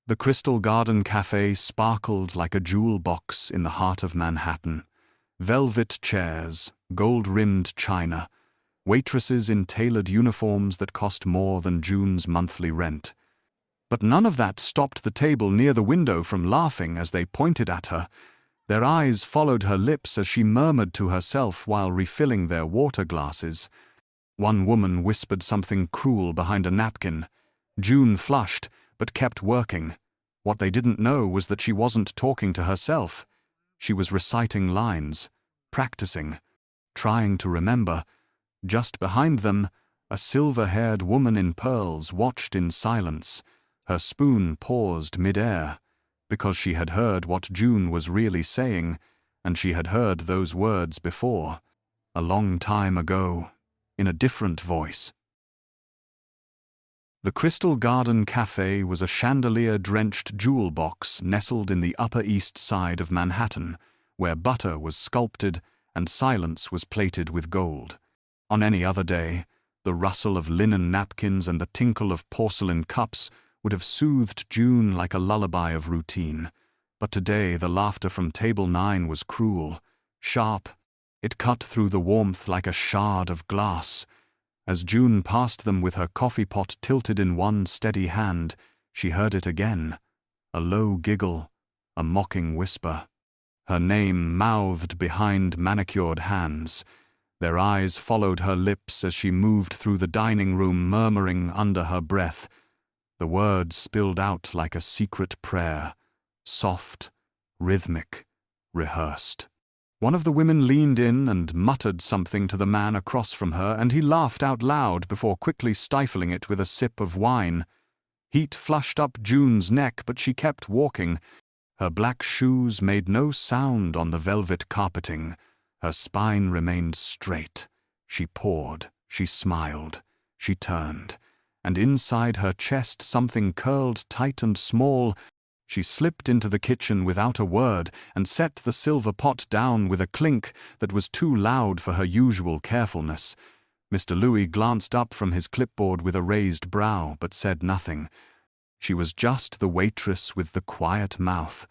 The Crystal Garden Cafe sparkled like a jewel box in the heart of Manhattan. Velvet chairs, gold-rimmed china, waitresses in tailored uniforms that cost more than June's monthly rent. But none of that stopped the table near the window from laughing as they pointed at her. Their eyes followed her lips as she murmured to herself while refilling their water glasses. One woman whispered something cruel behind a napkin. June flushed, but kept working. What they didn't know was that she wasn't talking to herself. She was reciting lines, practicing, trying to remember. Just behind them, a silver-haired woman in pearls watched in silence. Her spoon paused mid-air, because she had heard what June was really saying, and she had heard those words before, a long time ago, in a different voice. The Crystal Garden Cafe was a chandelier-drenched jewel box nestled in the Upper East Side of Manhattan, where butter was sculpted and silence was plated with gold. On any other day, the rustle of linen napkins and the tinkle of porcelain cups would have soothed June like a lullaby of routine. But today the laughter from Table 9 was cruel, sharp. It cut through the warmth like a shard of glass. As June passed them with her coffee pot tilted in one steady hand, she heard it again. A low giggle, a mocking whisper. Her name mouthed behind manicured hands. Their eyes followed her lips as she moved through the dining room, murmuring under her breath. The words spilled out like a secret prayer, soft, rhythmic, rehearsed. One of the women leaned in and muttered something to the man across from her, and he laughed out loud before quickly stifling it with a sip of wine. Heat flushed up June's neck, but she kept walking. Her black shoes made no sound on the velvet carpeting. Her spine remained straight. She poured, she smiled, she turned, and inside her chest something curled tight and small. She slipped into the kitchen without a word and set the silver pot down with a clink that was too loud for her usual carefulness. Mr. Louis glanced up from his clipboard with a raised brow, but said nothing. She was just the waitress with the quiet mouth,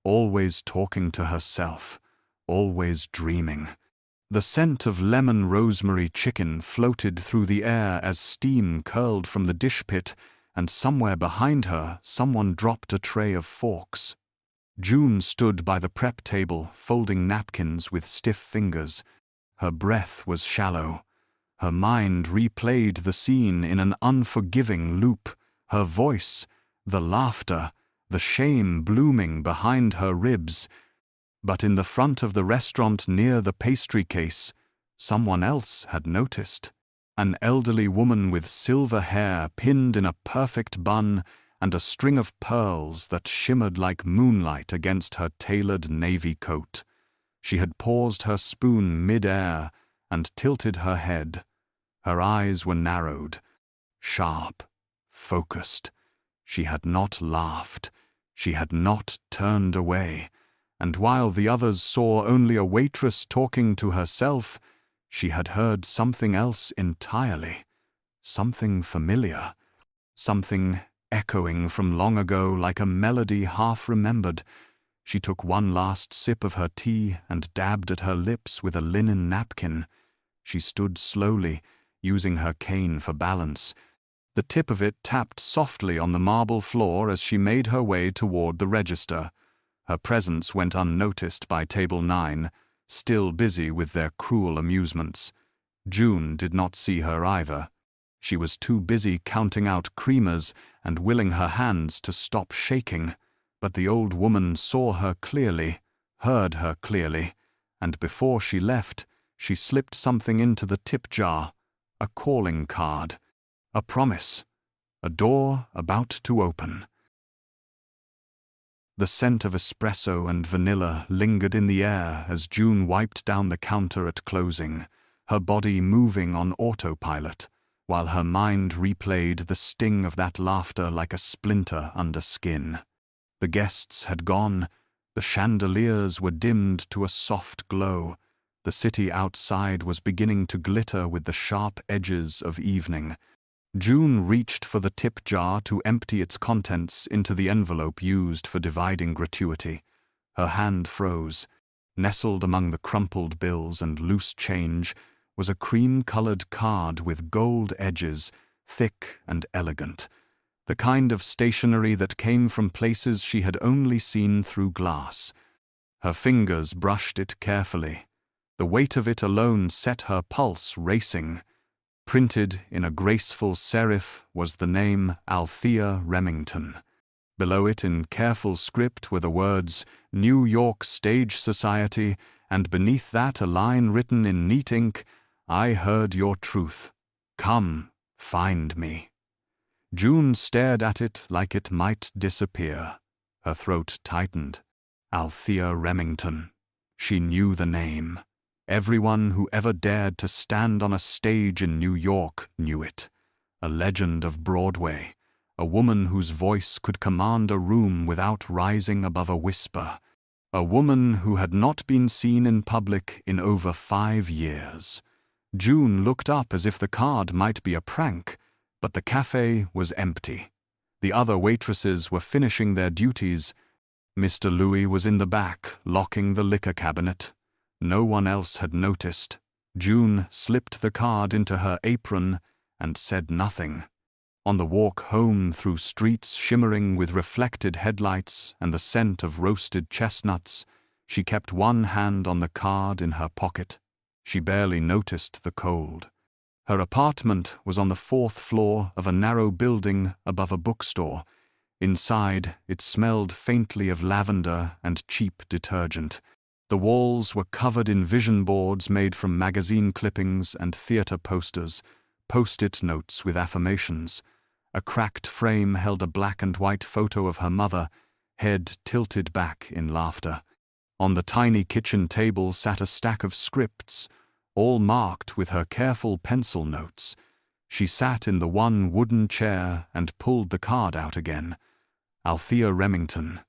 always talking to herself, always dreaming. The scent of lemon rosemary chicken floated through the air as steam curled from the dish pit, and somewhere behind her someone dropped a tray of forks. June stood by the prep table, folding napkins with stiff fingers. Her breath was shallow. Her mind replayed the scene in an unforgiving loop. Her voice, the laughter, the shame blooming behind her ribs. But in the front of the restaurant near the pastry case, someone else had noticed. An elderly woman with silver hair pinned in a perfect bun and a string of pearls that shimmered like moonlight against her tailored navy coat. She had paused her spoon mid-air and tilted her head. Her eyes were narrowed, sharp, focused. She had not laughed. She had not turned away. And while the others saw only a waitress talking to herself, she had heard something else entirely, something familiar, something echoing from long ago like a melody half-remembered. She took one last sip of her tea and dabbed at her lips with a linen napkin. She stood slowly, using her cane for balance. The tip of it tapped softly on the marble floor as she made her way toward the register. Her presence went unnoticed by Table 9, still busy with their cruel amusements. June did not see her either. She was too busy counting out creamers and willing her hands to stop shaking. But the old woman saw her clearly, heard her clearly, and before she left, she slipped something into the tip jar, a calling card, a promise, a door about to open. The scent of espresso and vanilla lingered in the air as June wiped down the counter at closing, her body moving on autopilot, while her mind replayed the sting of that laughter like a splinter under skin. The guests had gone, the chandeliers were dimmed to a soft glow, the city outside was beginning to glitter with the sharp edges of evening. June reached for the tip jar to empty its contents into the envelope used for dividing gratuity. Her hand froze. Nestled among the crumpled bills and loose change was a cream-colored card with gold edges, thick and elegant, the kind of stationery that came from places she had only seen through glass. Her fingers brushed it carefully. The weight of it alone set her pulse racing. Printed in a graceful serif was the name Althea Remington. Below it in careful script were the words New York Stage Society, and beneath that a line written in neat ink, I heard your truth. Come, find me. June stared at it like it might disappear. Her throat tightened. Althea Remington. She knew the name. Everyone who ever dared to stand on a stage in New York knew it. A legend of Broadway. A woman whose voice could command a room without rising above a whisper. A woman who had not been seen in public in over 5 years. June looked up as if the card might be a prank, but the cafe was empty. The other waitresses were finishing their duties. Mr. Louis was in the back, locking the liquor cabinet. No one else had noticed. June slipped the card into her apron and said nothing. On the walk home through streets shimmering with reflected headlights and the scent of roasted chestnuts, she kept one hand on the card in her pocket. She barely noticed the cold. Her apartment was on the 4th floor of a narrow building above a bookstore. Inside, it smelled faintly of lavender and cheap detergent. The walls were covered in vision boards made from magazine clippings and theater posters, post-it notes with affirmations. A cracked frame held a black and white photo of her mother, head tilted back in laughter. On the tiny kitchen table sat a stack of scripts, all marked with her careful pencil notes. She sat in the one wooden chair and pulled the card out again. Althea Remington.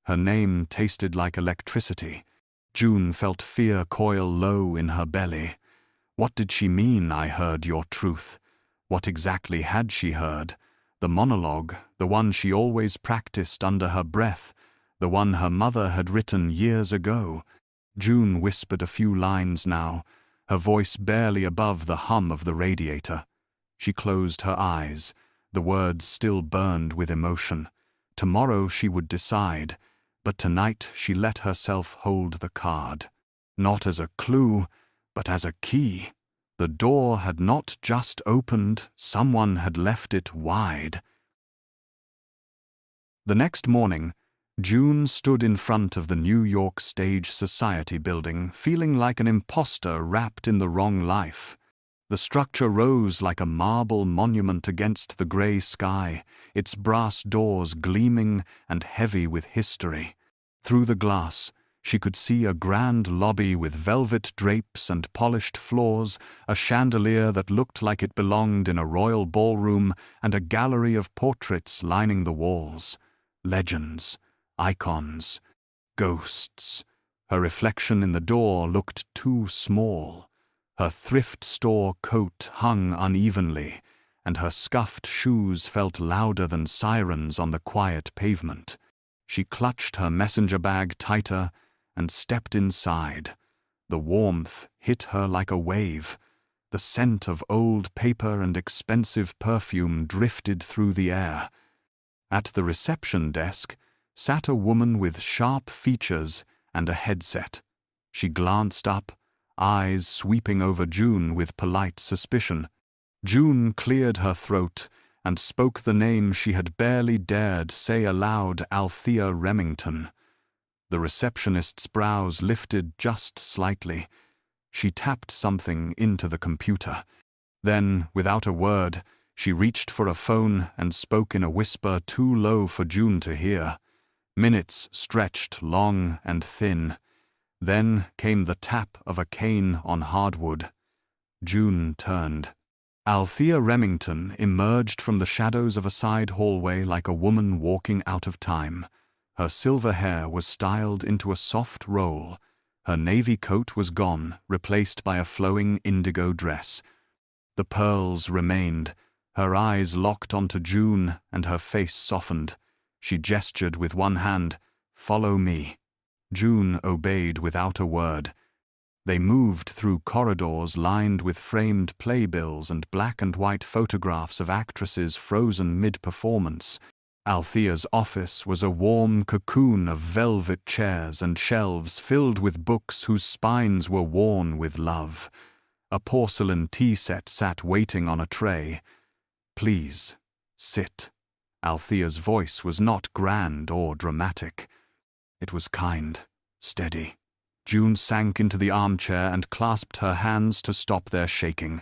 Her name tasted like electricity. June felt fear coil low in her belly. What did she mean, I heard your truth? What exactly had she heard? The monologue, the one she always practiced under her breath, the one her mother had written years ago. June whispered a few lines now, her voice barely above the hum of the radiator. She closed her eyes. The words still burned with emotion. Tomorrow she would decide, but tonight she let herself hold the card. Not as a clue, but as a key. The door had not just opened, someone had left it wide. The next morning, June stood in front of the New York Stage Society building, feeling like an imposter wrapped in the wrong life. The structure rose like a marble monument against the gray sky, its brass doors gleaming and heavy with history. Through the glass, she could see a grand lobby with velvet drapes and polished floors, a chandelier that looked like it belonged in a royal ballroom, and a gallery of portraits lining the walls. Legends, icons, ghosts. Her reflection in the door looked too small. Her thrift store coat hung unevenly, and her scuffed shoes felt louder than sirens on the quiet pavement. She clutched her messenger bag tighter and stepped inside. The warmth hit her like a wave. The scent of old paper and expensive perfume drifted through the air. At the reception desk sat a woman with sharp features and a headset. She glanced up, eyes sweeping over June with polite suspicion. June cleared her throat and spoke the name she had barely dared say aloud, Althea Remington. The receptionist's brows lifted just slightly. She tapped something into the computer. Then, without a word, she reached for a phone and spoke in a whisper too low for June to hear. Minutes stretched long and thin. Then came the tap of a cane on hardwood. June turned. Althea Remington emerged from the shadows of a side hallway like a woman walking out of time. Her silver hair was styled into a soft roll. Her navy coat was gone, replaced by a flowing indigo dress. The pearls remained, Her eyes locked onto June and her face softened. She gestured with one hand, "Follow me." June obeyed without a word. They moved through corridors lined with framed playbills and black and white photographs of actresses frozen mid-performance. Althea's office was a warm cocoon of velvet chairs and shelves filled with books whose spines were worn with love. A porcelain tea set sat waiting on a tray. "Please, sit." Althea's voice was not grand or dramatic. It was kind, steady. June sank into the armchair and clasped her hands to stop their shaking.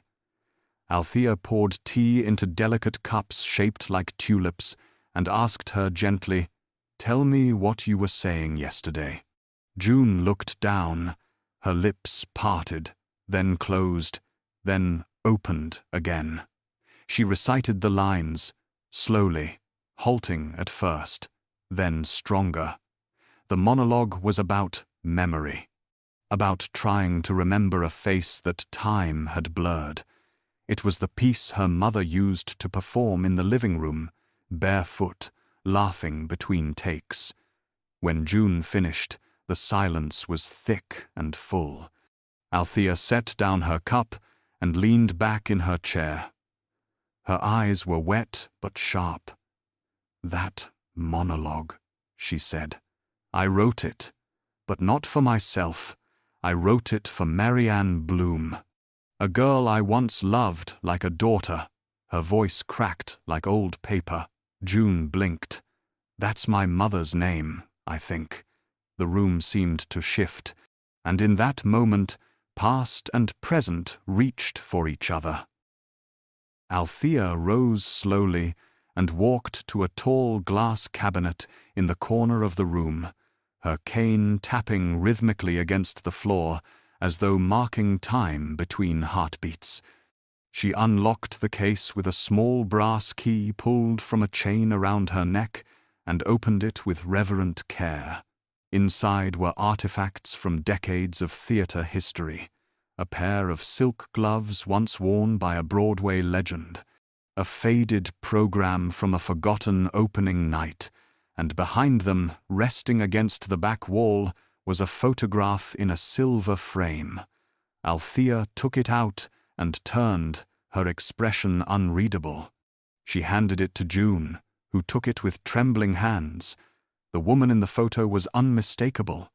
Althea poured tea into delicate cups shaped like tulips and asked her gently, "Tell me what you were saying yesterday." June looked down, her lips parted, then closed, then opened again. She recited the lines, slowly, halting at first, then stronger. The monologue was about memory, about trying to remember a face that time had blurred. It was the piece her mother used to perform in the living room, barefoot, laughing between takes. When June finished, the silence was thick and full. Althea set down her cup and leaned back in her chair. Her eyes were wet but sharp. "That monologue," she said. "I wrote it, but not for myself. I wrote it for Marianne Bloom, a girl I once loved like a daughter." Her voice cracked like old paper. June blinked. "That's my mother's name, I think." The room seemed to shift, and in that moment, past and present reached for each other. Althea rose slowly and walked to a tall glass cabinet in the corner of the room, her cane tapping rhythmically against the floor as though marking time between heartbeats. She unlocked the case with a small brass key pulled from a chain around her neck and opened it with reverent care. Inside were artifacts from decades of theater history, a pair of silk gloves once worn by a Broadway legend, a faded program from a forgotten opening night, and behind them, resting against the back wall, was a photograph in a silver frame. Althea took it out and turned, her expression unreadable. She handed it to June, who took it with trembling hands. The woman in the photo was unmistakable.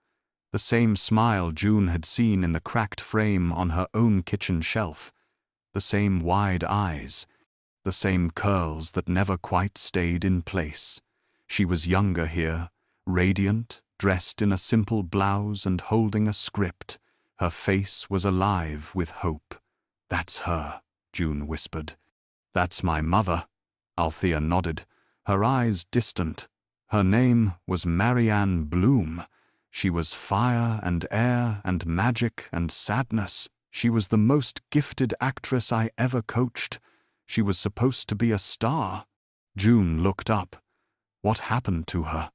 The same smile June had seen in the cracked frame on her own kitchen shelf. The same wide eyes. The same curls that never quite stayed in place. She was younger here, radiant, dressed in a simple blouse and holding a script. Her face was alive with hope. "That's her," June whispered. "That's my mother." Althea nodded, her eyes distant. Her name was Marianne Bloom. She was fire and air and magic and sadness. She was the most gifted actress I ever coached. She was supposed to be a star. June looked up. What happened to her?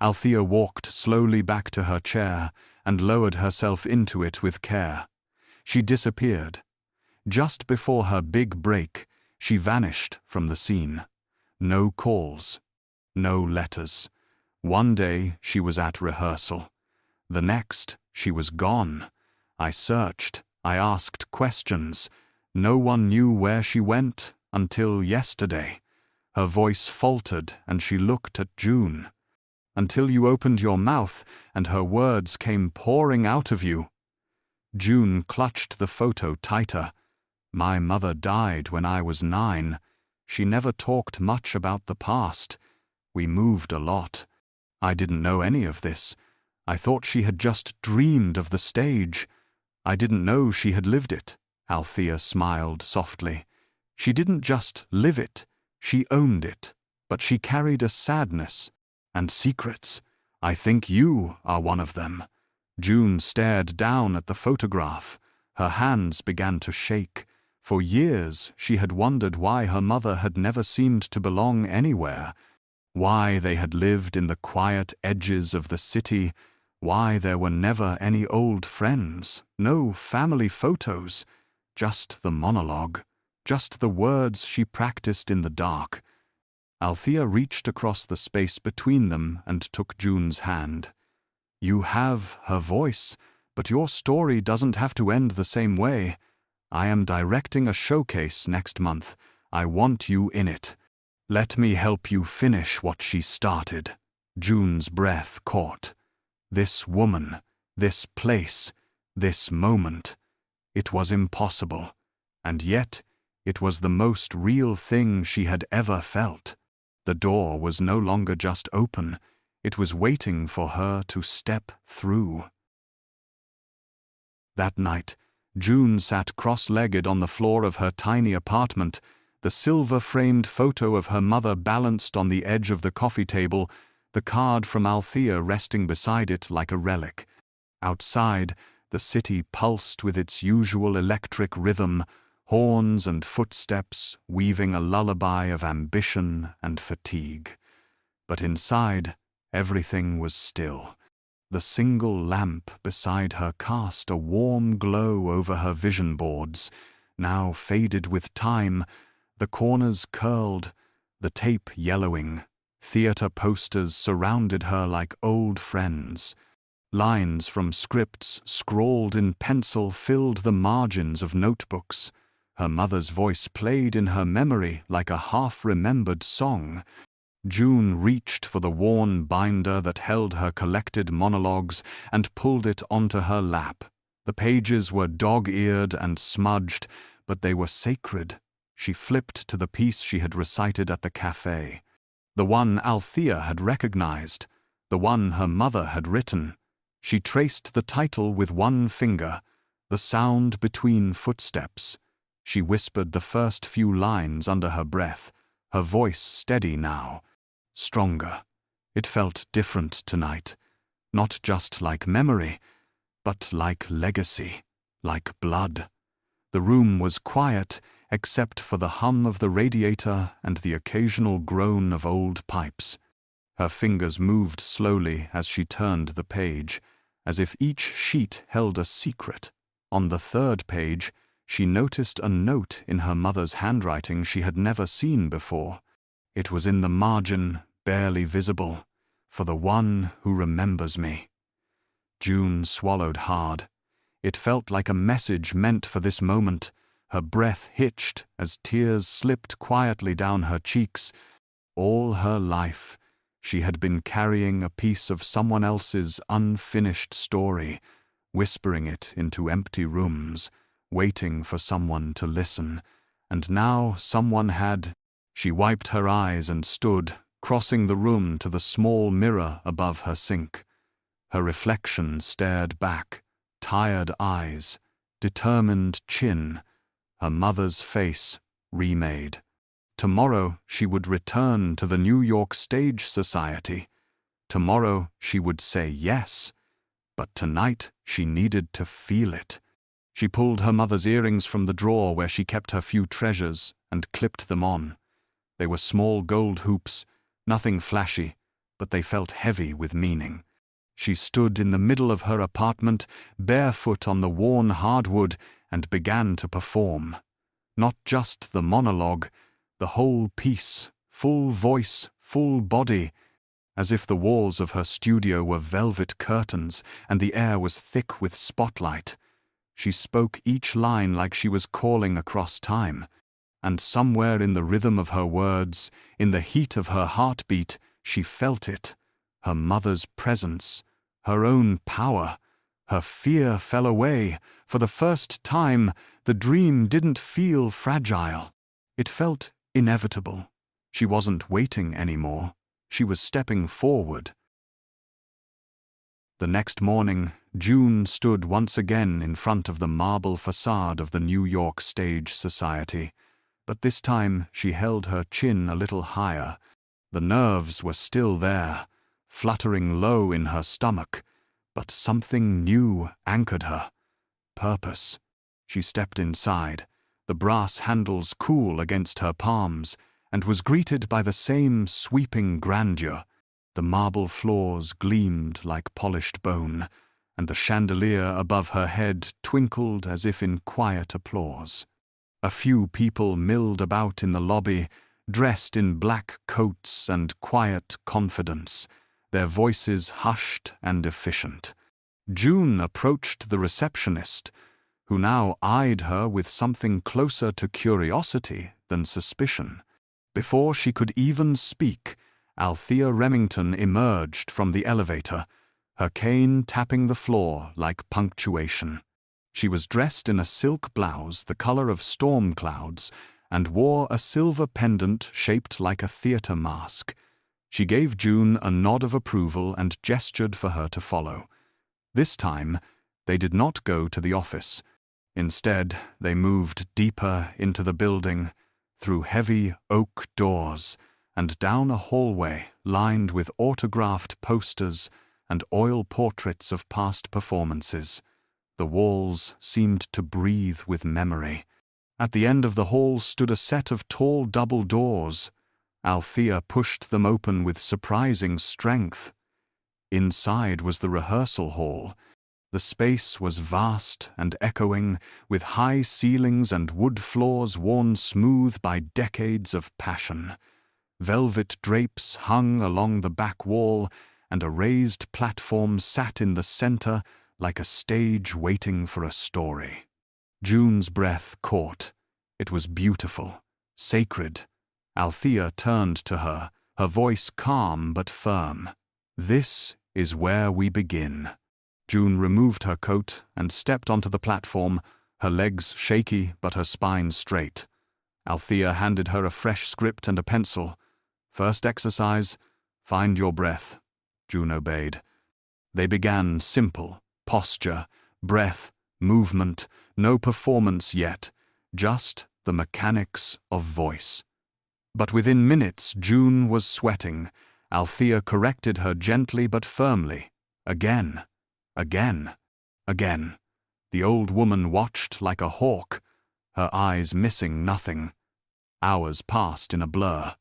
Althea walked slowly back to her chair and lowered herself into it with care. She disappeared. Just before her big break, she vanished from the scene. No calls. No letters. One day she was at rehearsal. The next, she was gone. I searched. I asked questions. No one knew where she went until yesterday. Her voice faltered and she looked at June. "Until you opened your mouth and her words came pouring out of you." June clutched the photo tighter. "My mother died when I was 9. She never talked much about the past. We moved a lot. I didn't know any of this. I thought she had just dreamed of the stage. I didn't know she had lived it." Althea smiled softly. "She didn't just live it, she owned it, but she carried a sadness and secrets. I think you are one of them." June stared down at the photograph. Her hands began to shake. For years she had wondered why her mother had never seemed to belong anywhere, why they had lived in the quiet edges of the city, why there were never any old friends, no family photos, just the monologue. just the words she practiced in the dark. Althea reached across the space between them and took June's hand. "You have her voice, but your story doesn't have to end the same way. I am directing a showcase next month. I want you in it. Let me help you finish what she started." June's breath caught. This woman, this place, this moment. It was impossible, and yet it was the most real thing she had ever felt. The door was no longer just open, it was waiting for her to step through. That night, June sat cross-legged on the floor of her tiny apartment, the silver-framed photo of her mother balanced on the edge of the coffee table, the card from Althea resting beside it like a relic. Outside, the city pulsed with its usual electric rhythm, horns and footsteps weaving a lullaby of ambition and fatigue. But inside, everything was still. The single lamp beside her cast a warm glow over her vision boards, now faded with time, the corners curled, the tape yellowing. Theater posters surrounded her like old friends. Lines from scripts scrawled in pencil filled the margins of notebooks. Her mother's voice played in her memory like a half-remembered song. June reached for the worn binder that held her collected monologues and pulled it onto her lap. The pages were dog-eared and smudged, but they were sacred. She flipped to the piece she had recited at the cafe. The one Althea had recognized, the one her mother had written. She traced the title with one finger, "The Sound Between Footsteps." She whispered the first few lines under her breath, her voice steady now, stronger. It felt different tonight, not just like memory, but like legacy, like blood. The room was quiet, except for the hum of the radiator and the occasional groan of old pipes. Her fingers moved slowly as she turned the page, as if each sheet held a secret. On the third page, she noticed a note in her mother's handwriting she had never seen before. It was in the margin, barely visible, "For the one who remembers me." June swallowed hard. It felt like a message meant for this moment. Her breath hitched as tears slipped quietly down her cheeks. All her life, she had been carrying a piece of someone else's unfinished story, whispering it into empty rooms, waiting for someone to listen. And now someone had. She wiped her eyes and stood, crossing the room to the small mirror above her sink. Her reflection stared back, tired eyes, determined chin, her mother's face remade. Tomorrow she would return to the New York Stage Society. Tomorrow she would say yes, but tonight she needed to feel it. She pulled her mother's earrings from the drawer where she kept her few treasures and clipped them on. They were small gold hoops, nothing flashy, but they felt heavy with meaning. She stood in the middle of her apartment, barefoot on the worn hardwood, and began to perform. Not just the monologue, the whole piece, full voice, full body, as if the walls of her studio were velvet curtains and the air was thick with spotlight. She spoke each line like she was calling across time, and somewhere in the rhythm of her words, in the heat of her heartbeat, she felt it, her mother's presence, her own power. Her fear fell away. For the first time, the dream didn't feel fragile. It felt inevitable. She wasn't waiting anymore. She was stepping forward. The next morning, June stood once again in front of the marble facade of the New York Stage Society, but this time she held her chin a little higher. The nerves were still there, fluttering low in her stomach, but something new anchored her. Purpose. She stepped inside, the brass handles cool against her palms, and was greeted by the same sweeping grandeur. The marble floors gleamed like polished bone, and the chandelier above her head twinkled as if in quiet applause. A few people milled about in the lobby, dressed in black coats and quiet confidence, their voices hushed and efficient. June approached the receptionist, who now eyed her with something closer to curiosity than suspicion. Before she could even speak, Althea Remington emerged from the elevator, her cane tapping the floor like punctuation. She was dressed in a silk blouse the color of storm clouds and wore a silver pendant shaped like a theater mask. She gave June a nod of approval and gestured for her to follow. This time, they did not go to the office. Instead, they moved deeper into the building, through heavy oak doors, and down a hallway lined with autographed posters and oil portraits of past performances. The walls seemed to breathe with memory. At the end of the hall stood a set of tall double doors. Althea pushed them open with surprising strength. Inside was the rehearsal hall. The space was vast and echoing, with high ceilings and wood floors worn smooth by decades of passion. Velvet drapes hung along the back wall, and a raised platform sat in the center like a stage waiting for a story. June's breath caught. It was beautiful, sacred. Althea turned to her, her voice calm but firm. "This is where we begin." June removed her coat and stepped onto the platform, her legs shaky but her spine straight. Althea handed her a fresh script and a pencil. "First exercise, find your breath." June obeyed. They began simple: posture, breath, movement, no performance yet, just the mechanics of voice. But within minutes June was sweating. Althea corrected her gently but firmly. Again. Again. Again. The old woman watched like a hawk, her eyes missing nothing. Hours passed in a blur.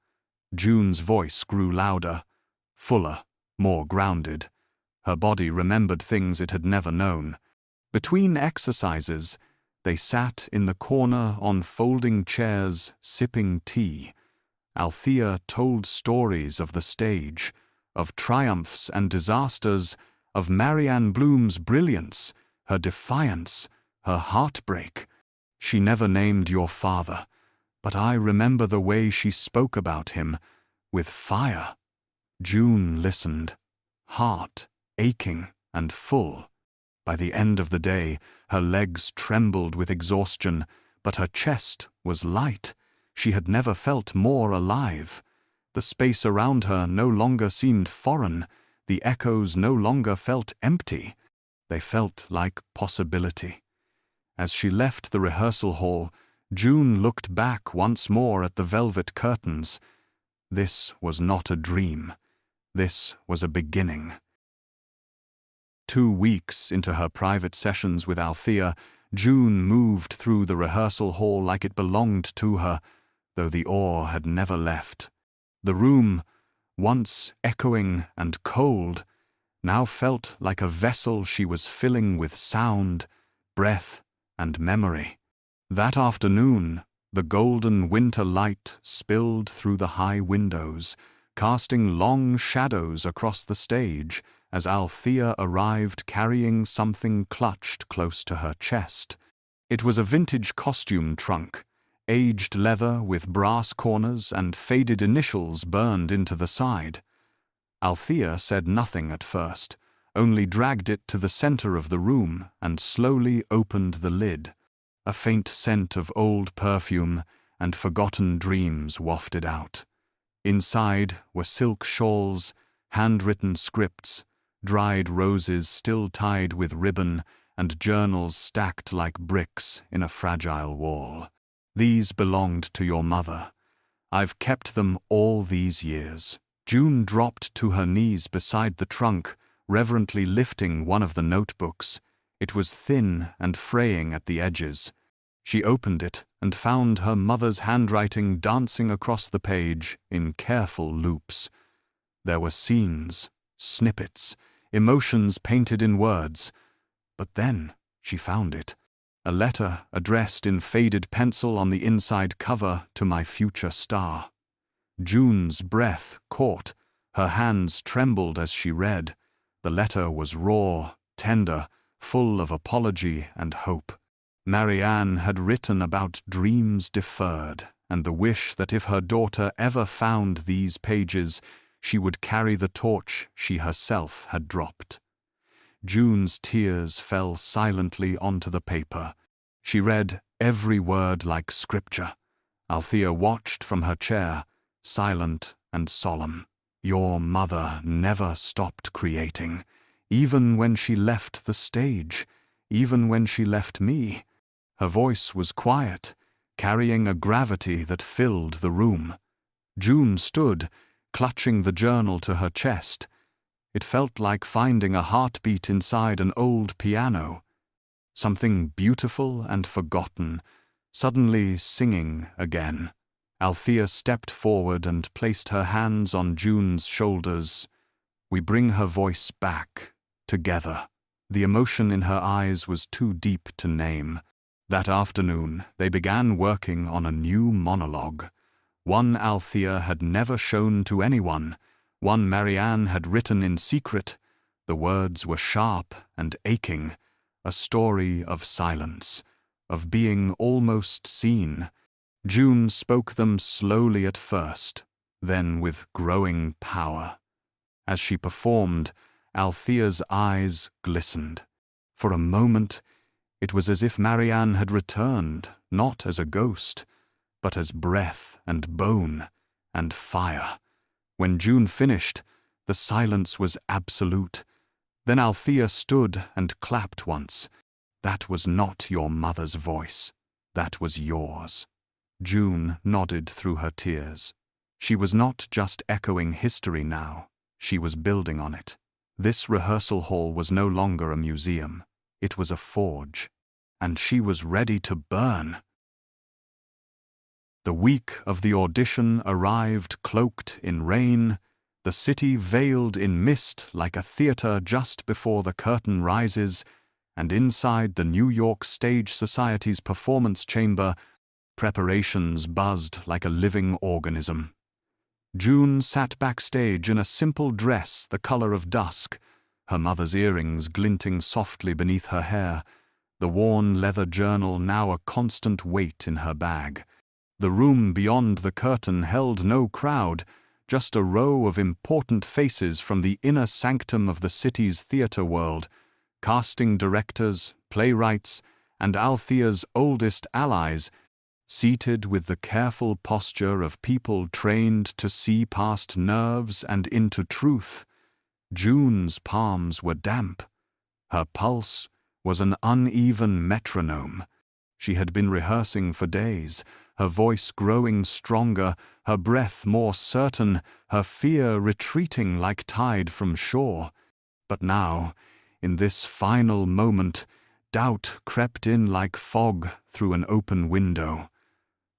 June's voice grew louder, fuller, more grounded. Her body remembered things it had never known. Between exercises, they sat in the corner on folding chairs, sipping tea. Althea told stories of the stage, of triumphs and disasters, of Marianne Bloom's brilliance, her defiance, her heartbreak. "She never named your father, but I remember the way she spoke about him, with fire." June listened, heart aching and full. By the end of the day, her legs trembled with exhaustion, but her chest was light. She had never felt more alive. The space around her no longer seemed foreign. The echoes no longer felt empty. They felt like possibility. As she left the rehearsal hall, June looked back once more at the velvet curtains. This was not a dream. This was a beginning. 2 weeks into her private sessions with Althea, June moved through the rehearsal hall like it belonged to her, though the awe had never left. The room, once echoing and cold, now felt like a vessel she was filling with sound, breath, and memory. That afternoon, the golden winter light spilled through the high windows, casting long shadows across the stage as Althea arrived carrying something clutched close to her chest. It was a vintage costume trunk, aged leather with brass corners and faded initials burned into the side. Althea said nothing at first, only dragged it to the center of the room and slowly opened the lid. A faint scent of old perfume and forgotten dreams wafted out. Inside were silk shawls, handwritten scripts, dried roses still tied with ribbon, and journals stacked like bricks in a fragile wall. "These belonged to your mother. I've kept them all these years." June dropped to her knees beside the trunk, reverently lifting one of the notebooks. It was thin and fraying at the edges. She opened it and found her mother's handwriting dancing across the page in careful loops. There were scenes, snippets, emotions painted in words. But then she found it. A letter addressed in faded pencil on the inside cover to my future star. June's breath caught, her hands trembled as she read. The letter was raw, tender, full of apology and hope. Marianne had written about dreams deferred, and the wish that if her daughter ever found these pages, she would carry the torch she herself had dropped. June's tears fell silently onto the paper. She read every word like scripture. Althea watched from her chair, silent and solemn. Your mother never stopped creating, even when she left the stage, even when she left me. Her voice was quiet, carrying a gravity that filled the room. June stood, clutching the journal to her chest. It felt like finding a heartbeat inside an old piano. Something beautiful and forgotten, suddenly singing again. Althea stepped forward and placed her hands on June's shoulders. We bring her voice back, together. The emotion in her eyes was too deep to name. That afternoon, they began working on a new monologue. One Althea had never shown to anyone, one Marianne had written in secret. The words were sharp and aching, a story of silence, of being almost seen. June spoke them slowly at first, then with growing power. As she performed, Althea's eyes glistened. For a moment, it was as if Marianne had returned, not as a ghost, but as breath and bone and fire. When June finished, the silence was absolute. Then Althea stood and clapped once. That was not your mother's voice. That was yours. June nodded through her tears. She was not just echoing history now, she was building on it. This rehearsal hall was no longer a museum. It was a forge, and she was ready to burn. The week of the audition arrived cloaked in rain, the city veiled in mist like a theater just before the curtain rises, and inside the New York Stage Society's performance chamber, preparations buzzed like a living organism. June sat backstage in a simple dress the color of dusk, her mother's earrings glinting softly beneath her hair, the worn leather journal now a constant weight in her bag. The room beyond the curtain held no crowd, just a row of important faces from the inner sanctum of the city's theater world, casting directors, playwrights, and Althea's oldest allies, seated with the careful posture of people trained to see past nerves and into truth. June's palms were damp. Her pulse was an uneven metronome. She had been rehearsing for days, her voice growing stronger, her breath more certain, her fear retreating like tide from shore. But now, in this final moment, doubt crept in like fog through an open window.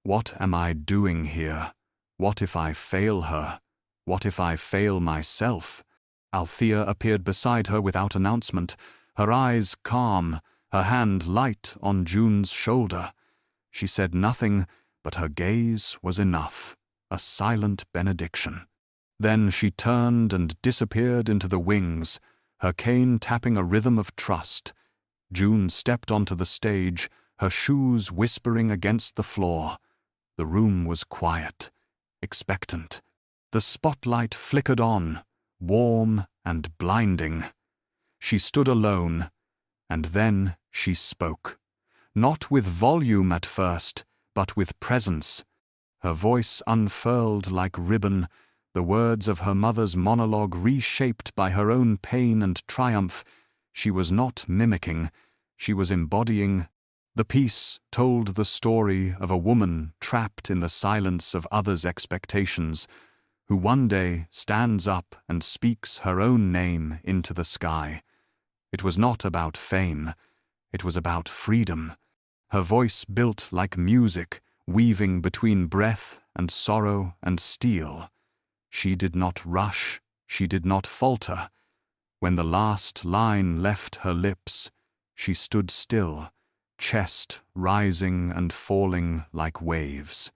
What am I doing here? What if I fail her? What if I fail myself? Althea appeared beside her without announcement, her eyes calm, her hand light on June's shoulder. She said nothing, but her gaze was enough, a silent benediction. Then she turned and disappeared into the wings, her cane tapping a rhythm of trust. June stepped onto the stage, her shoes whispering against the floor. The room was quiet, expectant. The spotlight flickered on, warm and blinding. She stood alone, and then she spoke. Not with volume at first, but with presence. Her voice unfurled like ribbon, the words of her mother's monologue reshaped by her own pain and triumph. She was not mimicking, she was embodying. The piece told the story of a woman trapped in the silence of others' expectations, who one day stands up and speaks her own name into the sky. It was not about fame, it was about freedom. Her voice built like music, weaving between breath and sorrow and steel. She did not rush, she did not falter. When the last line left her lips, she stood still, chest rising and falling like waves.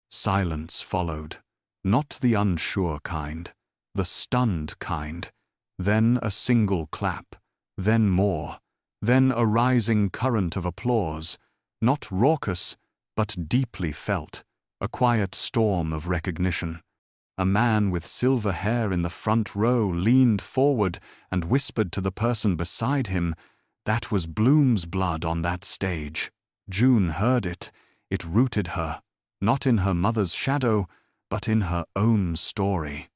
Silence followed, not the unsure kind, the stunned kind, then a single clap, then more, then a rising current of applause, not raucous, but deeply felt, a quiet storm of recognition. A man with silver hair in the front row leaned forward and whispered to the person beside him, "That was Bloom's blood on that stage." June heard it. It rooted her, not in her mother's shadow, but in her own story.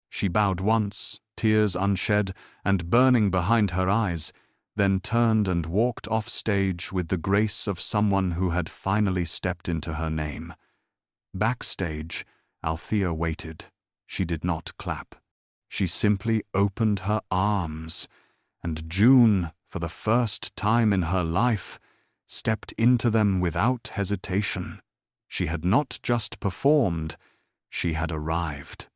She bowed once, tears unshed and burning behind her eyes, then turned and walked off stage with the grace of someone who had finally stepped into her name. Backstage, Althea waited. She did not clap. She simply opened her arms, and June, for the first time in her life, stepped into them without hesitation. She had not just performed, she had arrived.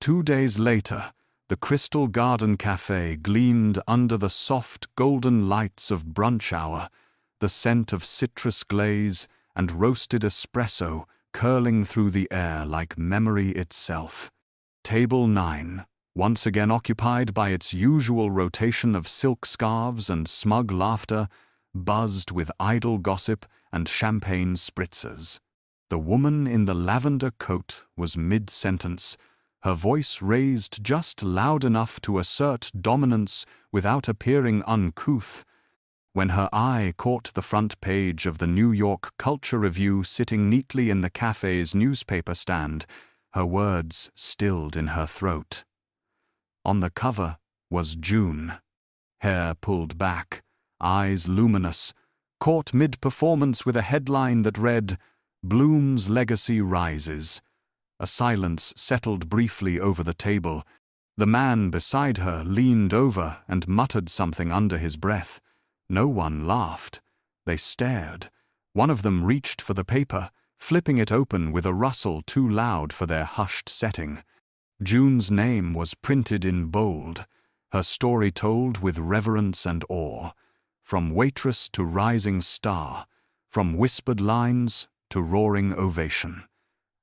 2 days later, the Crystal Garden Café gleamed under the soft golden lights of brunch hour, the scent of citrus glaze and roasted espresso curling through the air like memory itself. Table 9, once again occupied by its usual rotation of silk scarves and smug laughter, buzzed with idle gossip and champagne spritzers. The woman in the lavender coat was mid-sentence, her voice raised just loud enough to assert dominance without appearing uncouth, when her eye caught the front page of the New York Culture Review sitting neatly in the cafe's newspaper stand. Her words stilled in her throat. On the cover was June, hair pulled back, eyes luminous, caught mid-performance with a headline that read, "Bloom's Legacy Rises." A silence settled briefly over the table. The man beside her leaned over and muttered something under his breath. No one laughed. They stared. One of them reached for the paper, flipping it open with a rustle too loud for their hushed setting. June's name was printed in bold, her story told with reverence and awe, from waitress to rising star, from whispered lines to roaring ovation.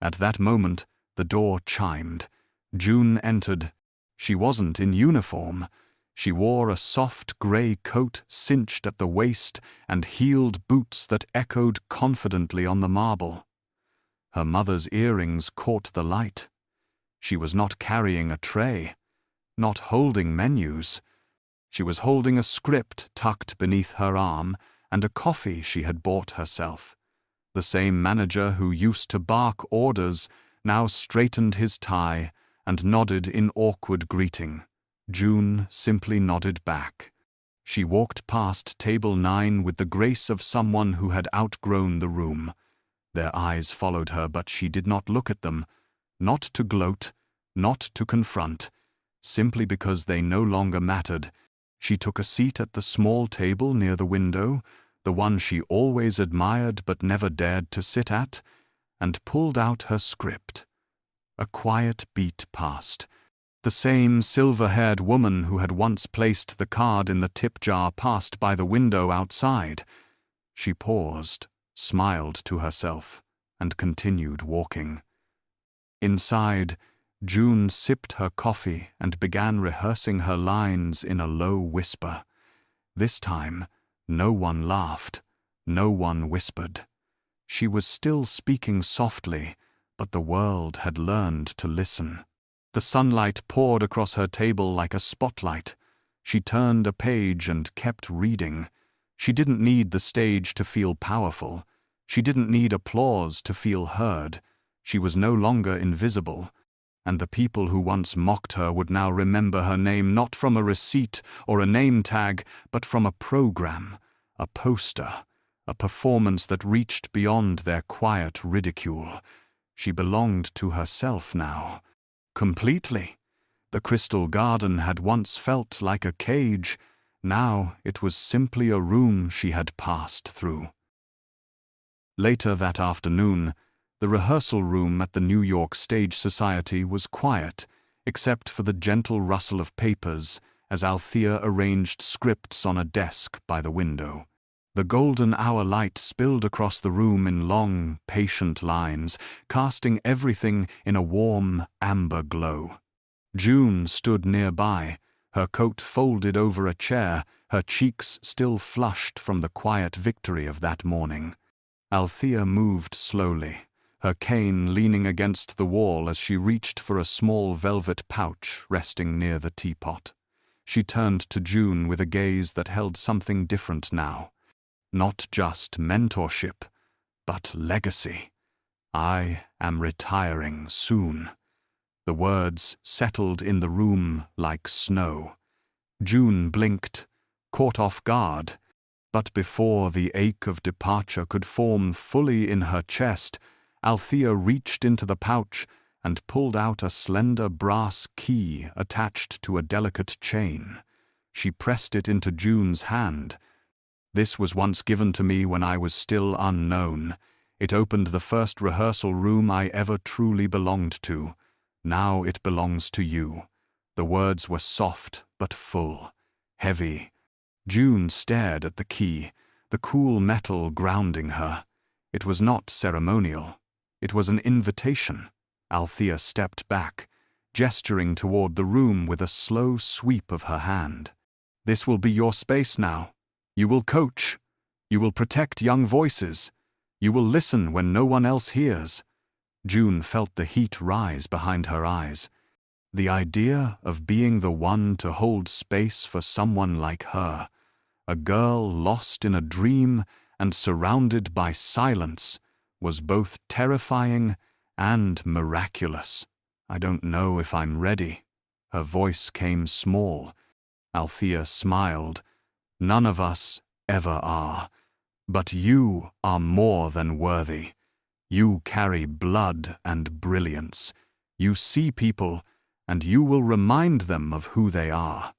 At that moment, the door chimed. June entered. She wasn't in uniform. She wore a soft grey coat cinched at the waist and heeled boots that echoed confidently on the marble. Her mother's earrings caught the light. She was not carrying a tray, not holding menus. She was holding a script tucked beneath her arm and a coffee she had bought herself. The same manager who used to bark orders now straightened his tie and nodded in awkward greeting. June simply nodded back. She walked past table 9 with the grace of someone who had outgrown the room. Their eyes followed her, but she did not look at them, not to gloat, not to confront, simply because they no longer mattered. She took a seat at the small table near the window, the one she always admired but never dared to sit at, and pulled out her script. A quiet beat passed. The same silver-haired woman who had once placed the card in the tip jar passed by the window outside. She paused, smiled to herself, and continued walking. Inside, June sipped her coffee and began rehearsing her lines in a low whisper. This time, no one laughed, no one whispered. She was still speaking softly, but the world had learned to listen. The sunlight poured across her table like a spotlight. She turned a page and kept reading. She didn't need the stage to feel powerful. She didn't need applause to feel heard. She was no longer invisible, and the people who once mocked her would now remember her name not from a receipt or a name tag, but from a program, a poster, a performance that reached beyond their quiet ridicule. She belonged to herself now. Completely. The Crystal Garden had once felt like a cage. Now it was simply a room she had passed through. Later that afternoon, the rehearsal room at the New York Stage Society was quiet, except for the gentle rustle of papers as Althea arranged scripts on a desk by the window. The golden hour light spilled across the room in long, patient lines, casting everything in a warm, amber glow. June stood nearby, her coat folded over a chair, her cheeks still flushed from the quiet victory of that morning. Althea moved slowly, her cane leaning against the wall as she reached for a small velvet pouch resting near the teapot. She turned to June with a gaze that held something different now. Not just mentorship, but legacy. "I am retiring soon." The words settled in the room like snow. June blinked, caught off guard, but before the ache of departure could form fully in her chest, Althea reached into the pouch and pulled out a slender brass key attached to a delicate chain. She pressed it into June's hand. "This was once given to me when I was still unknown. It opened the first rehearsal room I ever truly belonged to. Now it belongs to you." The words were soft but full, heavy. June stared at the key, the cool metal grounding her. It was not ceremonial. It was an invitation. Althea stepped back, gesturing toward the room with a slow sweep of her hand. "This will be your space now. You will coach. You will protect young voices. You will listen when no one else hears." June felt the heat rise behind her eyes. The idea of being the one to hold space for someone like her, a girl lost in a dream and surrounded by silence, was both terrifying and miraculous. "I don't know if I'm ready." Her voice came small. Althea smiled. "None of us ever are. But you are more than worthy. You carry blood and brilliance. You see people, and you will remind them of who they are."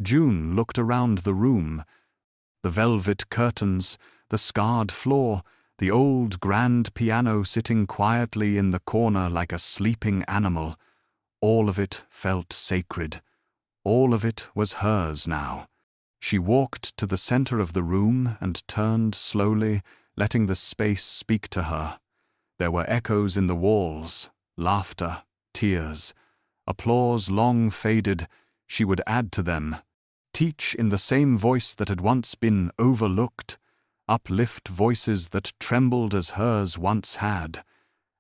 June looked around the room. The velvet curtains, the scarred floor, the old grand piano sitting quietly in the corner like a sleeping animal. All of it felt sacred. All of it was hers now. She walked to the center of the room and turned slowly, letting the space speak to her. There were echoes in the walls, laughter, tears. Applause long faded, she would add to them. Teach in the same voice that had once been overlooked. Uplift voices that trembled as hers once had.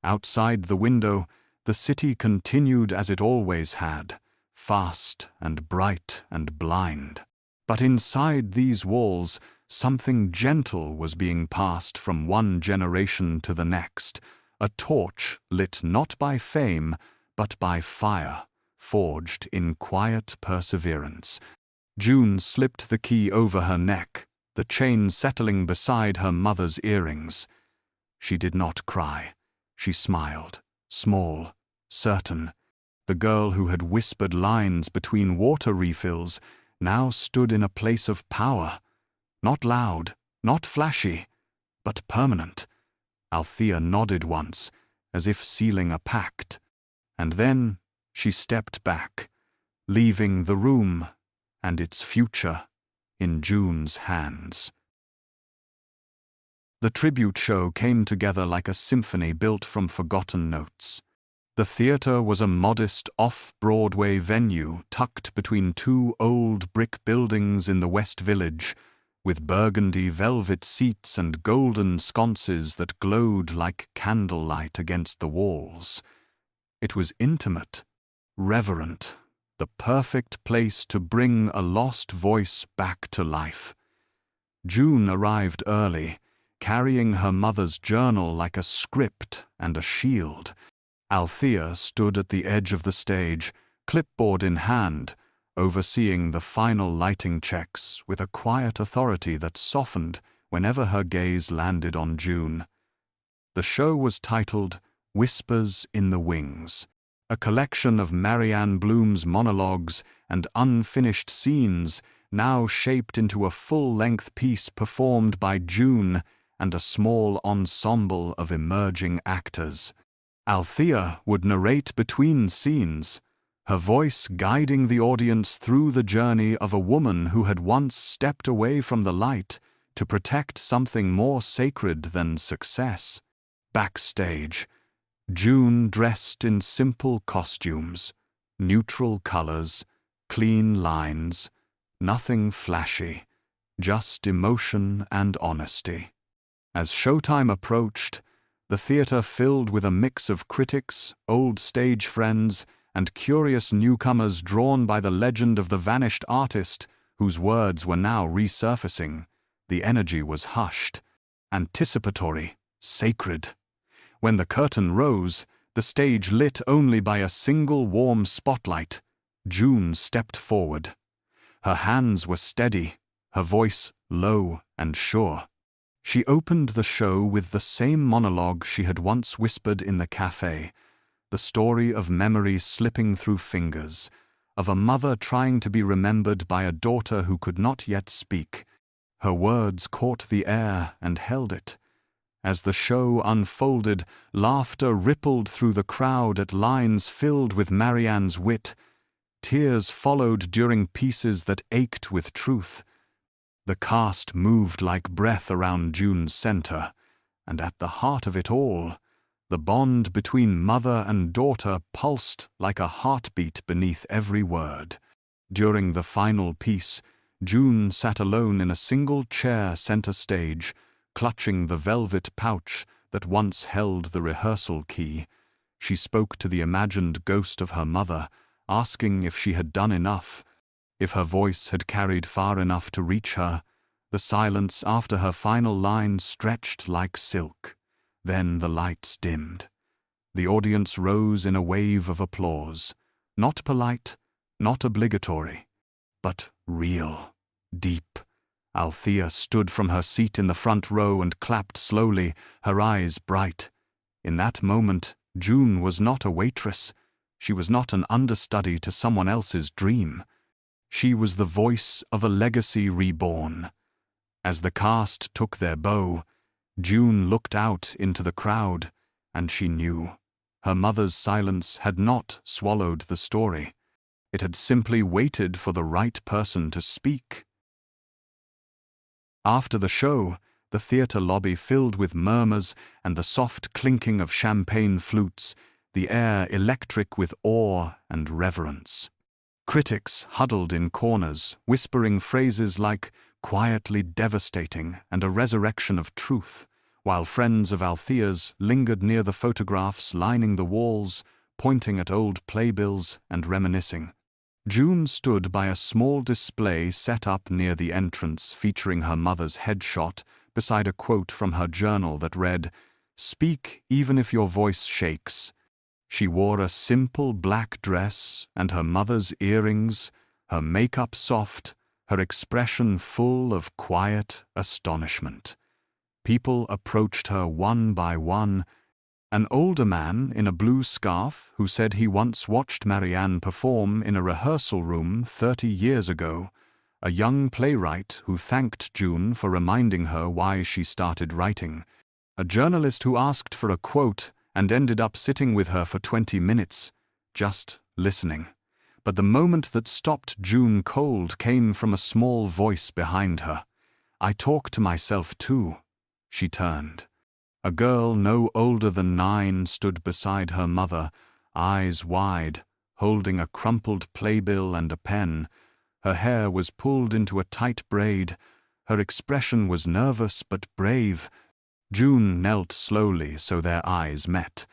Outside the window, the city continued as it always had, fast and bright and blind. But inside these walls, something gentle was being passed from one generation to the next, a torch lit not by fame, but by fire, forged in quiet perseverance. June slipped the key over her neck, the chain settling beside her mother's earrings. She did not cry. She smiled, small, certain. The girl who had whispered lines between water refills now stood in a place of power. Not loud, not flashy, but permanent. Althea nodded once, as if sealing a pact. And then she stepped back, leaving the room and its future in June's hands. The tribute show came together like a symphony built from forgotten notes. The theater was a modest off-Broadway venue tucked between two old brick buildings in the West Village, with burgundy velvet seats and golden sconces that glowed like candlelight against the walls. It was intimate, reverent, the perfect place to bring a lost voice back to life. June arrived early, carrying her mother's journal like a script and a shield. Althea stood at the edge of the stage, clipboard in hand, overseeing the final lighting checks with a quiet authority that softened whenever her gaze landed on June. The show was titled Whispers in the Wings, a collection of Marianne Bloom's monologues and unfinished scenes now shaped into a full-length piece performed by June and a small ensemble of emerging actors. Althea would narrate between scenes, her voice guiding the audience through the journey of a woman who had once stepped away from the light to protect something more sacred than success. Backstage, June dressed in simple costumes, neutral colors, clean lines, nothing flashy, just emotion and honesty. As showtime approached, the theater filled with a mix of critics, old stage friends, and curious newcomers drawn by the legend of the vanished artist whose words were now resurfacing. The energy was hushed, anticipatory, sacred. When the curtain rose, the stage lit only by a single warm spotlight, June stepped forward. Her hands were steady, her voice low and sure. She opened the show with the same monologue she had once whispered in the cafe, the story of memories slipping through fingers, of a mother trying to be remembered by a daughter who could not yet speak. Her words caught the air and held it. As the show unfolded, laughter rippled through the crowd at lines filled with Marianne's wit. Tears followed during pieces that ached with truth. The cast moved like breath around June's center, and at the heart of it all, the bond between mother and daughter pulsed like a heartbeat beneath every word. During the final piece, June sat alone in a single chair center stage, clutching the velvet pouch that once held the rehearsal key. She spoke to the imagined ghost of her mother, asking if she had done enough, if her voice had carried far enough to reach her. The silence after her final line stretched like silk. Then the lights dimmed. The audience rose in a wave of applause, not polite, not obligatory, but real, deep. Althea stood from her seat in the front row and clapped slowly, her eyes bright. In that moment, June was not a waitress. She was not an understudy to someone else's dream. She was the voice of a legacy reborn. As the cast took their bow, June looked out into the crowd, and she knew. Her mother's silence had not swallowed the story. It had simply waited for the right person to speak. After the show, the theater lobby filled with murmurs and the soft clinking of champagne flutes, the air electric with awe and reverence. Critics huddled in corners, whispering phrases like quietly devastating and a resurrection of truth, while friends of Althea's lingered near the photographs lining the walls, pointing at old playbills and reminiscing. June stood by a small display set up near the entrance featuring her mother's headshot beside a quote from her journal that read, "Speak even if your voice shakes." She wore a simple black dress and her mother's earrings, her makeup soft, her expression full of quiet astonishment. People approached her one by one. An older man in a blue scarf who said he once watched Marianne perform in a rehearsal room 30 years ago, a young playwright who thanked June for reminding her why she started writing, a journalist who asked for a quote and ended up sitting with her for 20 minutes, just listening. But the moment that stopped June cold came from a small voice behind her. "I talk to myself too." She turned. A girl no older than 9 stood beside her mother, eyes wide, holding a crumpled playbill and a pen. Her hair was pulled into a tight braid. Her expression was nervous but brave. June knelt slowly so their eyes met.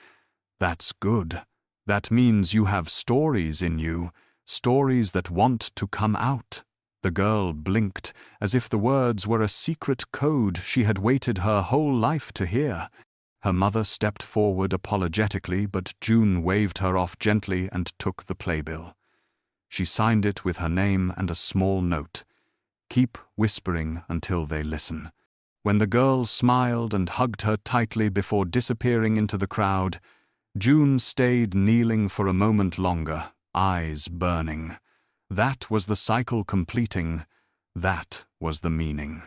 "That's good. That means you have stories in you, stories that want to come out." The girl blinked, as if the words were a secret code she had waited her whole life to hear. Her mother stepped forward apologetically, but June waved her off gently and took the playbill. She signed it with her name and a small note. "Keep whispering until they listen." When the girl smiled and hugged her tightly before disappearing into the crowd, June stayed kneeling for a moment longer, eyes burning. That was the cycle completing. That was the meaning.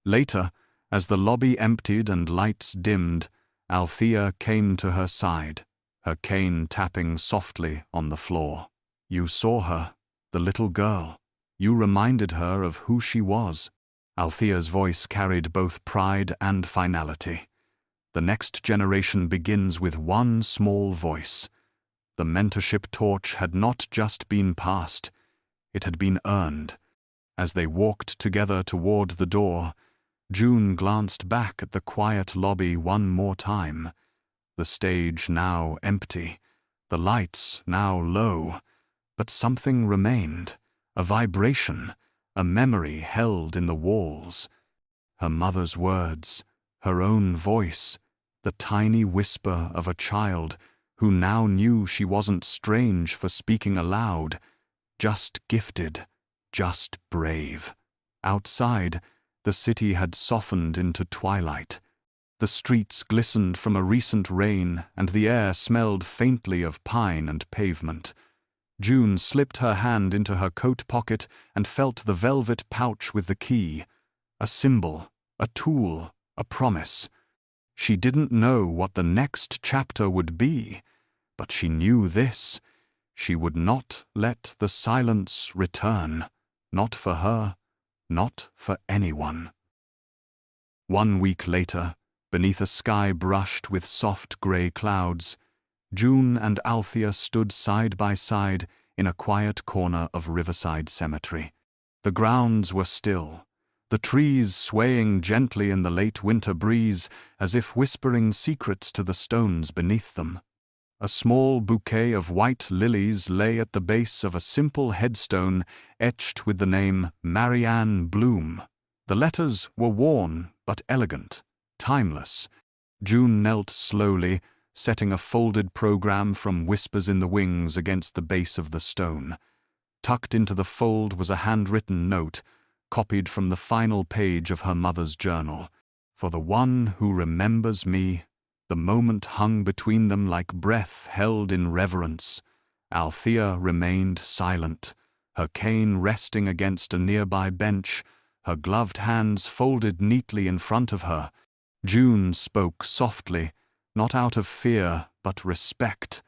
Later, as the lobby emptied and lights dimmed, Althea came to her side, her cane tapping softly on the floor. You saw her, the little girl. You reminded her of who she was. Althea's voice carried both pride and finality. The next generation begins with one small voice. The mentorship torch had not just been passed, it had been earned. As they walked together toward the door, June glanced back at the quiet lobby one more time. The stage now empty, the lights now low, but something remained, a vibration, a memory held in the walls. Her mother's words, her own voice, the tiny whisper of a child who now knew she wasn't strange for speaking aloud, just gifted, just brave. Outside, the city had softened into twilight. The streets glistened from a recent rain, and the air smelled faintly of pine and pavement. June slipped her hand into her coat pocket and felt the velvet pouch with the key. A symbol, a tool, a promise. She didn't know what the next chapter would be, but she knew this. She would not let the silence return, not for her, not for anyone. 1 week later, beneath a sky brushed with soft grey clouds, June and Althea stood side by side in a quiet corner of Riverside Cemetery. The grounds were still, the trees swaying gently in the late winter breeze as if whispering secrets to the stones beneath them. A small bouquet of white lilies lay at the base of a simple headstone etched with the name Marianne Bloom. The letters were worn but elegant, timeless. June knelt slowly, setting a folded program from Whispers in the Wings against the base of the stone. Tucked into the fold was a handwritten note, copied from the final page of her mother's journal. For the one who remembers me. The moment hung between them like breath held in reverence. Althea remained silent, her cane resting against a nearby bench, her gloved hands folded neatly in front of her. June spoke softly, not out of fear, but respect.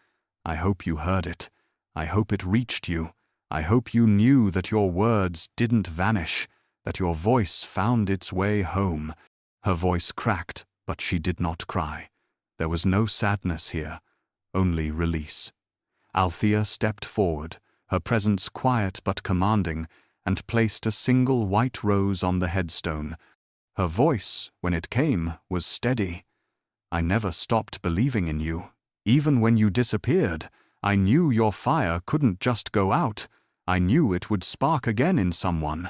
I hope you heard it. I hope it reached you. I hope you knew that your words didn't vanish, that your voice found its way home. Her voice cracked, but she did not cry. There was no sadness here, only release. Althea stepped forward, her presence quiet but commanding, and placed a single white rose on the headstone. Her voice, when it came, was steady. I never stopped believing in you. Even when you disappeared, I knew your fire couldn't just go out. I knew it would spark again in someone.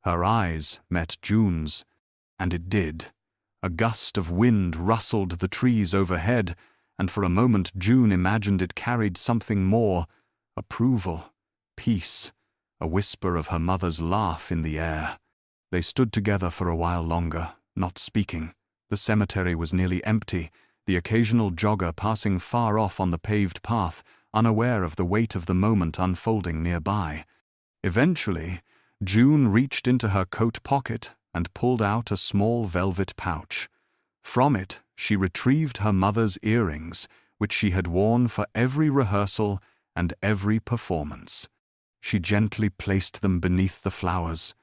Her eyes met June's, and it did. A gust of wind rustled the trees overhead, and for a moment June imagined it carried something more: approval, peace, a whisper of her mother's laugh in the air. They stood together for a while longer, not speaking. The cemetery was nearly empty, the occasional jogger passing far off on the paved path, unaware of the weight of the moment unfolding nearby. Eventually, June reached into her coat pocket and pulled out a small velvet pouch. From it, she retrieved her mother's earrings, which she had worn for every rehearsal and every performance. She gently placed them beneath the flowers,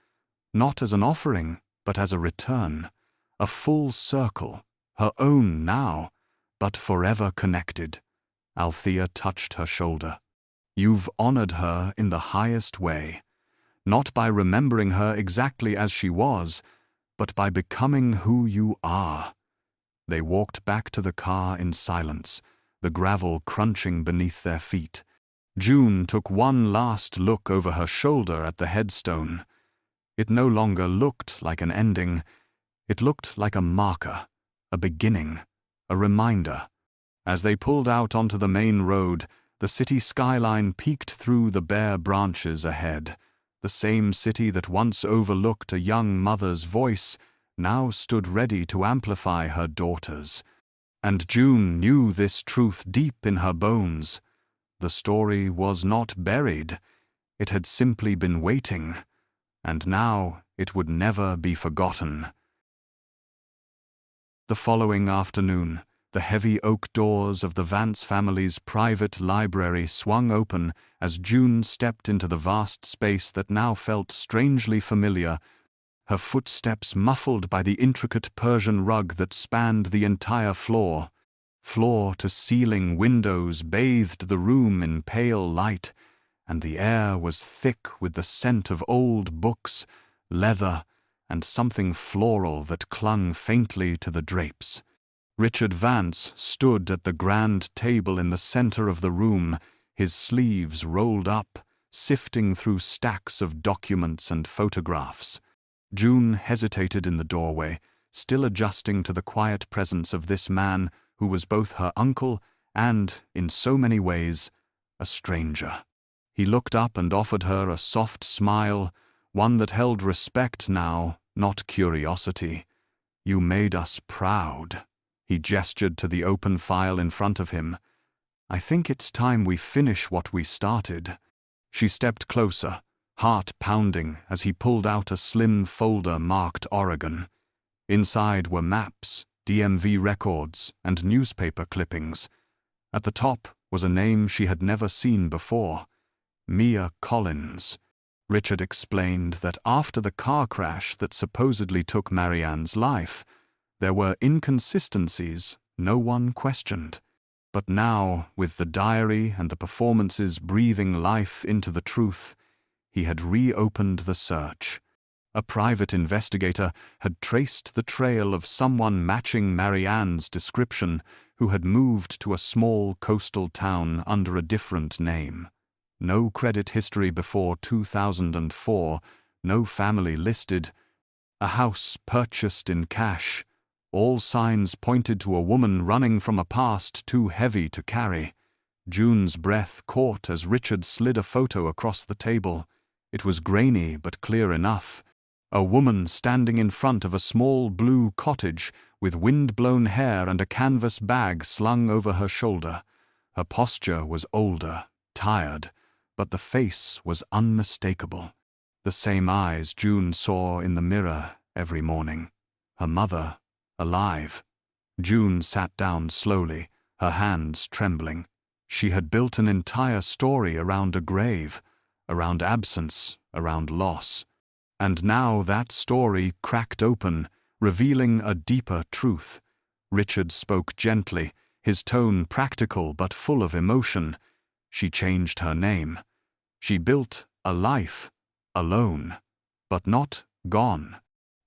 not as an offering, but as a return, a full circle, her own now, but forever connected. Althea touched her shoulder. You've honored her in the highest way, not by remembering her exactly as she was, but by becoming who you are. They walked back to the car in silence, the gravel crunching beneath their feet. June took one last look over her shoulder at the headstone. It no longer looked like an ending. It looked like a marker, a beginning, a reminder. As they pulled out onto the main road, the city skyline peeked through the bare branches ahead. The same city that once overlooked a young mother's voice now stood ready to amplify her daughter's. And June knew this truth deep in her bones. The story was not buried. It had simply been waiting, and now it would never be forgotten. The following afternoon, The heavy oak doors of the Vance family's private library swung open as June stepped into the vast space that now felt strangely familiar, her footsteps muffled by the intricate Persian rug that spanned the entire floor. Floor-to-ceiling windows bathed the room in pale light, and the air was thick with the scent of old books, leather, and something floral that clung faintly to the drapes. Richard Vance stood at the grand table in the center of the room, his sleeves rolled up, sifting through stacks of documents and photographs. June hesitated in the doorway, still adjusting to the quiet presence of this man who was both her uncle and, in so many ways, a stranger. He looked up and offered her a soft smile, one that held respect now, not curiosity. "You made us proud." He gestured to the open file in front of him. "I think it's time we finish what we started." She stepped closer, heart pounding as he pulled out a slim folder marked Oregon. Inside were maps, DMV records, and newspaper clippings. At the top was a name she had never seen before. Mia Collins. Richard explained that after the car crash that supposedly took Marianne's life, there were inconsistencies no one questioned. But now, with the diary and the performances breathing life into the truth, he had reopened the search. A private investigator had traced the trail of someone matching Marianne's description who had moved to a small coastal town under a different name. No credit history before 2004, no family listed, a house purchased in cash. All signs pointed to a woman running from a past too heavy to carry. June's breath caught as Richard slid a photo across the table. It was grainy but clear enough. A woman standing in front of a small blue cottage with wind-blown hair and a canvas bag slung over her shoulder. Her posture was older, tired, but the face was unmistakable. The same eyes June saw in the mirror every morning. Her mother, alive. June sat down slowly, her hands trembling. She had built an entire story around a grave, around absence, around loss. And now that story cracked open, revealing a deeper truth. Richard spoke gently, his tone practical but full of emotion. She changed her name. She built a life, alone, but not gone.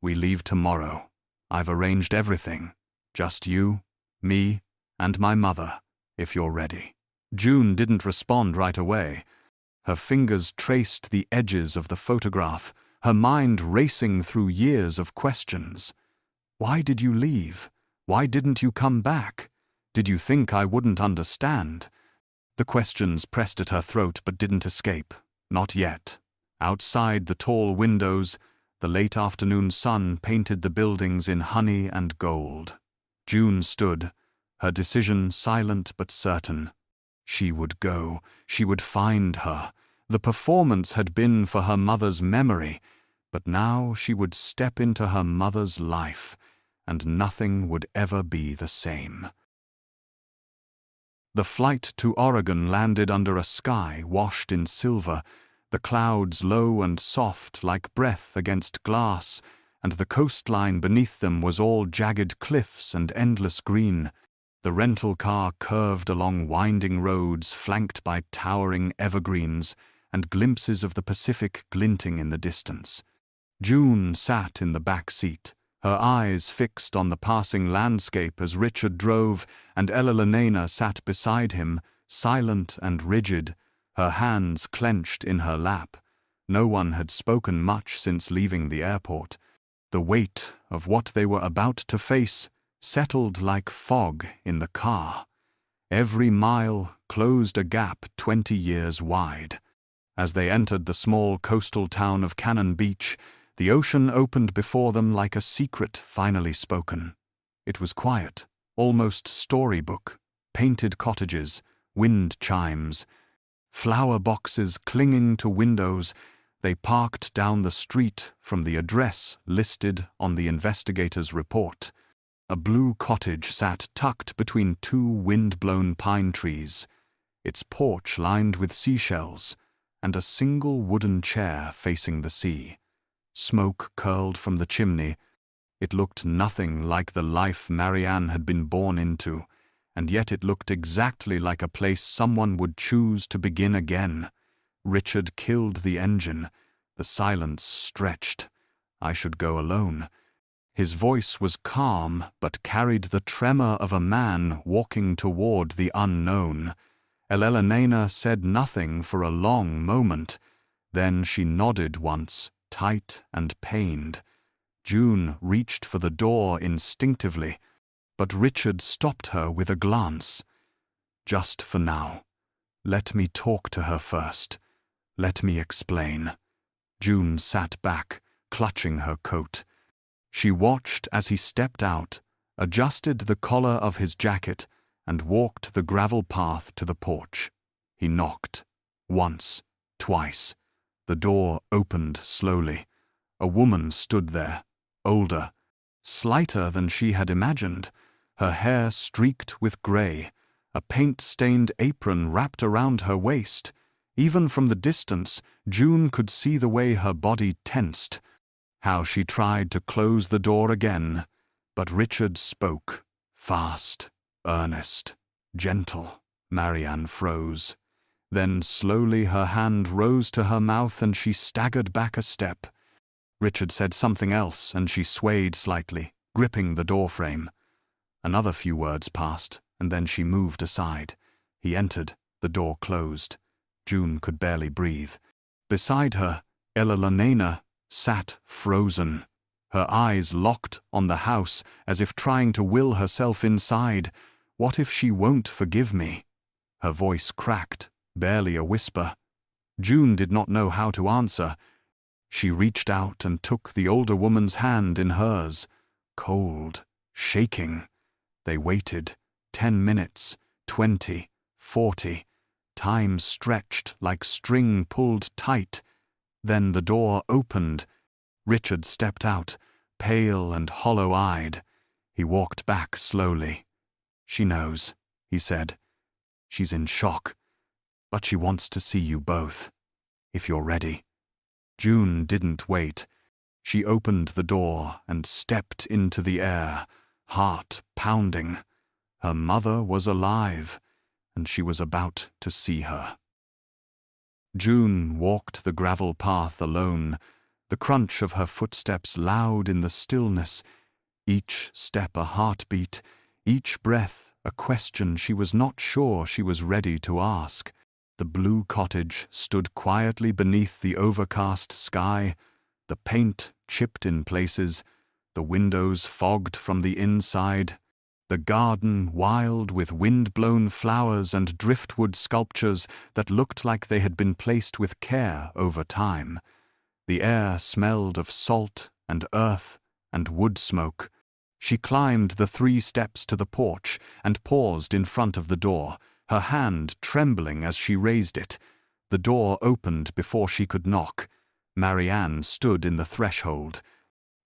"We leave tomorrow. I've arranged everything. Just you, me, and my mother, if you're ready." June didn't respond right away. Her fingers traced the edges of the photograph, her mind racing through years of questions. "Why did you leave? Why didn't you come back? Did you think I wouldn't understand?" The questions pressed at her throat but didn't escape. Not yet. Outside the tall windows, the late afternoon sun painted the buildings in honey and gold. June stood, her decision silent but certain. She would go. She would find her. The performance had been for her mother's memory, but now she would step into her mother's life, and nothing would ever be the same. The flight to Oregon landed under a sky washed in silver, the clouds low and soft like breath against glass, and the coastline beneath them was all jagged cliffs and endless green. The rental car curved along winding roads flanked by towering evergreens and glimpses of the Pacific glinting in the distance. June sat in the back seat, her eyes fixed on the passing landscape as Richard drove, and Ella Lenena sat beside him, silent and rigid, her hands clenched in her lap. No one had spoken much since leaving the airport. The weight of what they were about to face settled like fog in the car. Every mile closed a gap 20 years wide. As they entered the small coastal town of Cannon Beach, the ocean opened before them like a secret finally spoken. It was quiet, almost storybook, painted cottages, wind chimes, flower boxes clinging to windows. They parked down the street from the address listed on the investigator's report. A blue cottage sat tucked between two wind-blown pine trees, its porch lined with seashells, and a single wooden chair facing the sea. Smoke curled from the chimney. It looked nothing like the life Marianne had been born into, and yet it looked exactly like a place someone would choose to begin again. Richard killed the engine. The silence stretched. I should go alone. His voice was calm, but carried the tremor of a man walking toward the unknown. Elena said nothing for a long moment. Then she nodded once, tight and pained. June reached for the door instinctively, but Richard stopped her with a glance. Just for now. Let me talk to her first. Let me explain. June sat back, clutching her coat. She watched as he stepped out, adjusted the collar of his jacket, and walked the gravel path to the porch. He knocked. Once, twice. The door opened slowly. A woman stood there, older, slighter than she had imagined, her hair streaked with grey, a paint-stained apron wrapped around her waist. Even from the distance, June could see the way her body tensed, how she tried to close the door again. But Richard spoke, fast, earnest, gentle. Marianne froze. Then slowly her hand rose to her mouth and she staggered back a step. Richard said something else and she swayed slightly, gripping the doorframe. Another few words passed, and then she moved aside. He entered, the door closed. June could barely breathe. Beside her, Elena sat frozen, her eyes locked on the house as if trying to will herself inside. What if she won't forgive me? Her voice cracked, barely a whisper. June did not know how to answer. She reached out and took the older woman's hand in hers, cold, shaking. They waited, 10 minutes, 20, 40. Time stretched like string pulled tight. Then the door opened. Richard stepped out, pale and hollow-eyed. He walked back slowly. "She knows," he said. "She's in shock. But she wants to see you both, if you're ready." June didn't wait. She opened the door and stepped into the air, heart pounding. Her mother was alive, and she was about to see her. June walked the gravel path alone, the crunch of her footsteps loud in the stillness, each step a heartbeat, each breath a question she was not sure she was ready to ask. The blue cottage stood quietly beneath the overcast sky, the paint chipped in places, the windows fogged from the inside, the garden wild with wind-blown flowers and driftwood sculptures that looked like they had been placed with care over time. The air smelled of salt and earth and wood smoke. She climbed the 3 steps to the porch and paused in front of the door, her hand trembling as she raised it. The door opened before she could knock. Marianne stood in the threshold.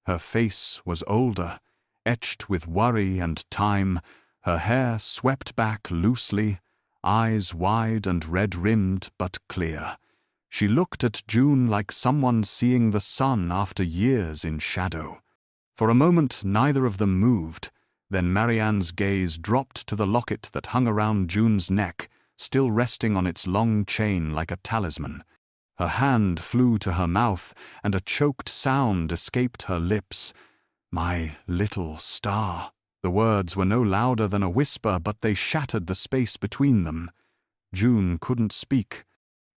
Her face was older, etched with worry and time, her hair swept back loosely, eyes wide and red-rimmed but clear. She looked at June like someone seeing the sun after years in shadow. For a moment neither of them moved. Then Marianne's gaze dropped to the locket that hung around June's neck, still resting on its long chain like a talisman. Her hand flew to her mouth, and a choked sound escaped her lips. "My little star." The words were no louder than a whisper, but they shattered the space between them. June couldn't speak.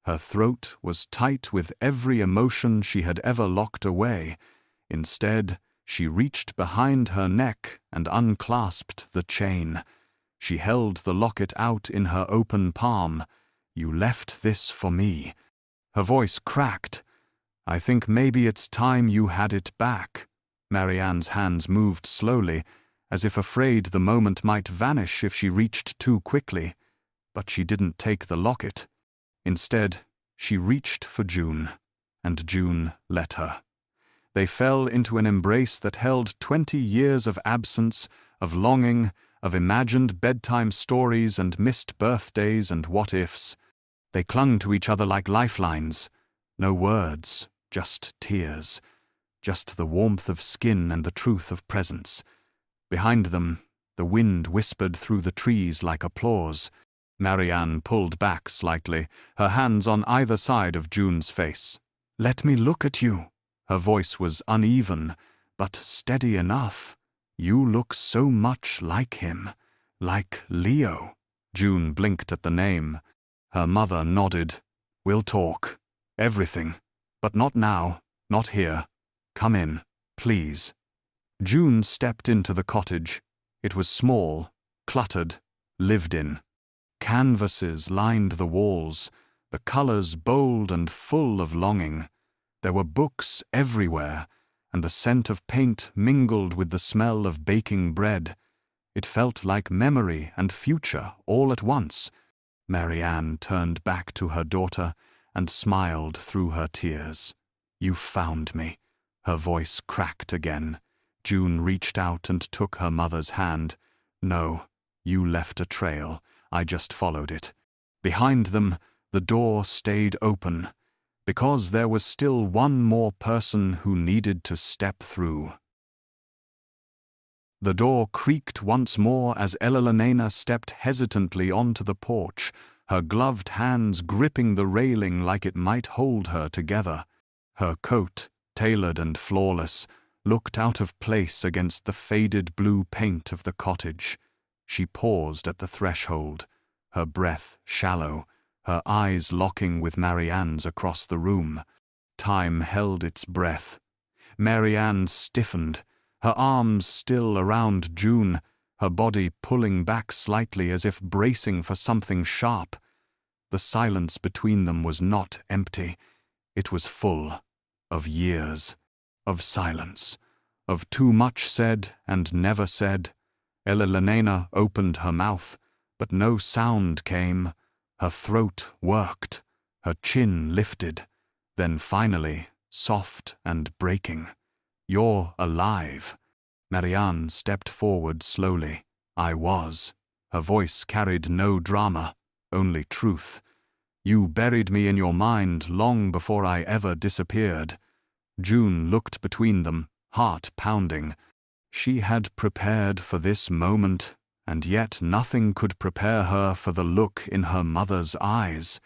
Her throat was tight with every emotion she had ever locked away. Instead, she reached behind her neck and unclasped the chain. She held the locket out in her open palm. "You left this for me." Her voice cracked. "I think maybe it's time you had it back." Marianne's hands moved slowly, as if afraid the moment might vanish if she reached too quickly. But she didn't take the locket. Instead, she reached for June, and June let her. They fell into an embrace that held 20 years of absence, of longing, of imagined bedtime stories and missed birthdays and what-ifs. They clung to each other like lifelines. No words, just tears. Just the warmth of skin and the truth of presence. Behind them, the wind whispered through the trees like applause. Marianne pulled back slightly, her hands on either side of June's face. "Let me look at you." Her voice was uneven, but steady enough. "You look so much like him. Like Leo." June blinked at the name. Her mother nodded. "We'll talk. Everything. But not now. Not here. Come in, please." June stepped into the cottage. It was small, cluttered, lived in. Canvases lined the walls, the colors bold and full of longing. There were books everywhere, and the scent of paint mingled with the smell of baking bread. It felt like memory and future all at once. Marianne turned back to her daughter and smiled through her tears. "You found me." Her voice cracked again. June reached out and took her mother's hand. "No, you left a trail. I just followed it." Behind them, the door stayed open, because there was still one more person who needed to step through. The door creaked once more as Elena stepped hesitantly onto the porch, her gloved hands gripping the railing like it might hold her together. Her coat, tailored and flawless, looked out of place against the faded blue paint of the cottage. She paused at the threshold, her breath shallow, her eyes locking with Marianne's across the room. Time held its breath. Marianne stiffened, her arms still around June, her body pulling back slightly as if bracing for something sharp. The silence between them was not empty. It was full of years, of silence, of too much said and never said. Elena opened her mouth, but no sound came. Her throat worked, her chin lifted, then finally, soft and breaking. "You're alive." Marianne stepped forward slowly. "I was." Her voice carried no drama, only truth. "You buried me in your mind long before I ever disappeared." June looked between them, heart pounding. She had prepared for this moment, and yet nothing could prepare her for the look in her mother's eyes.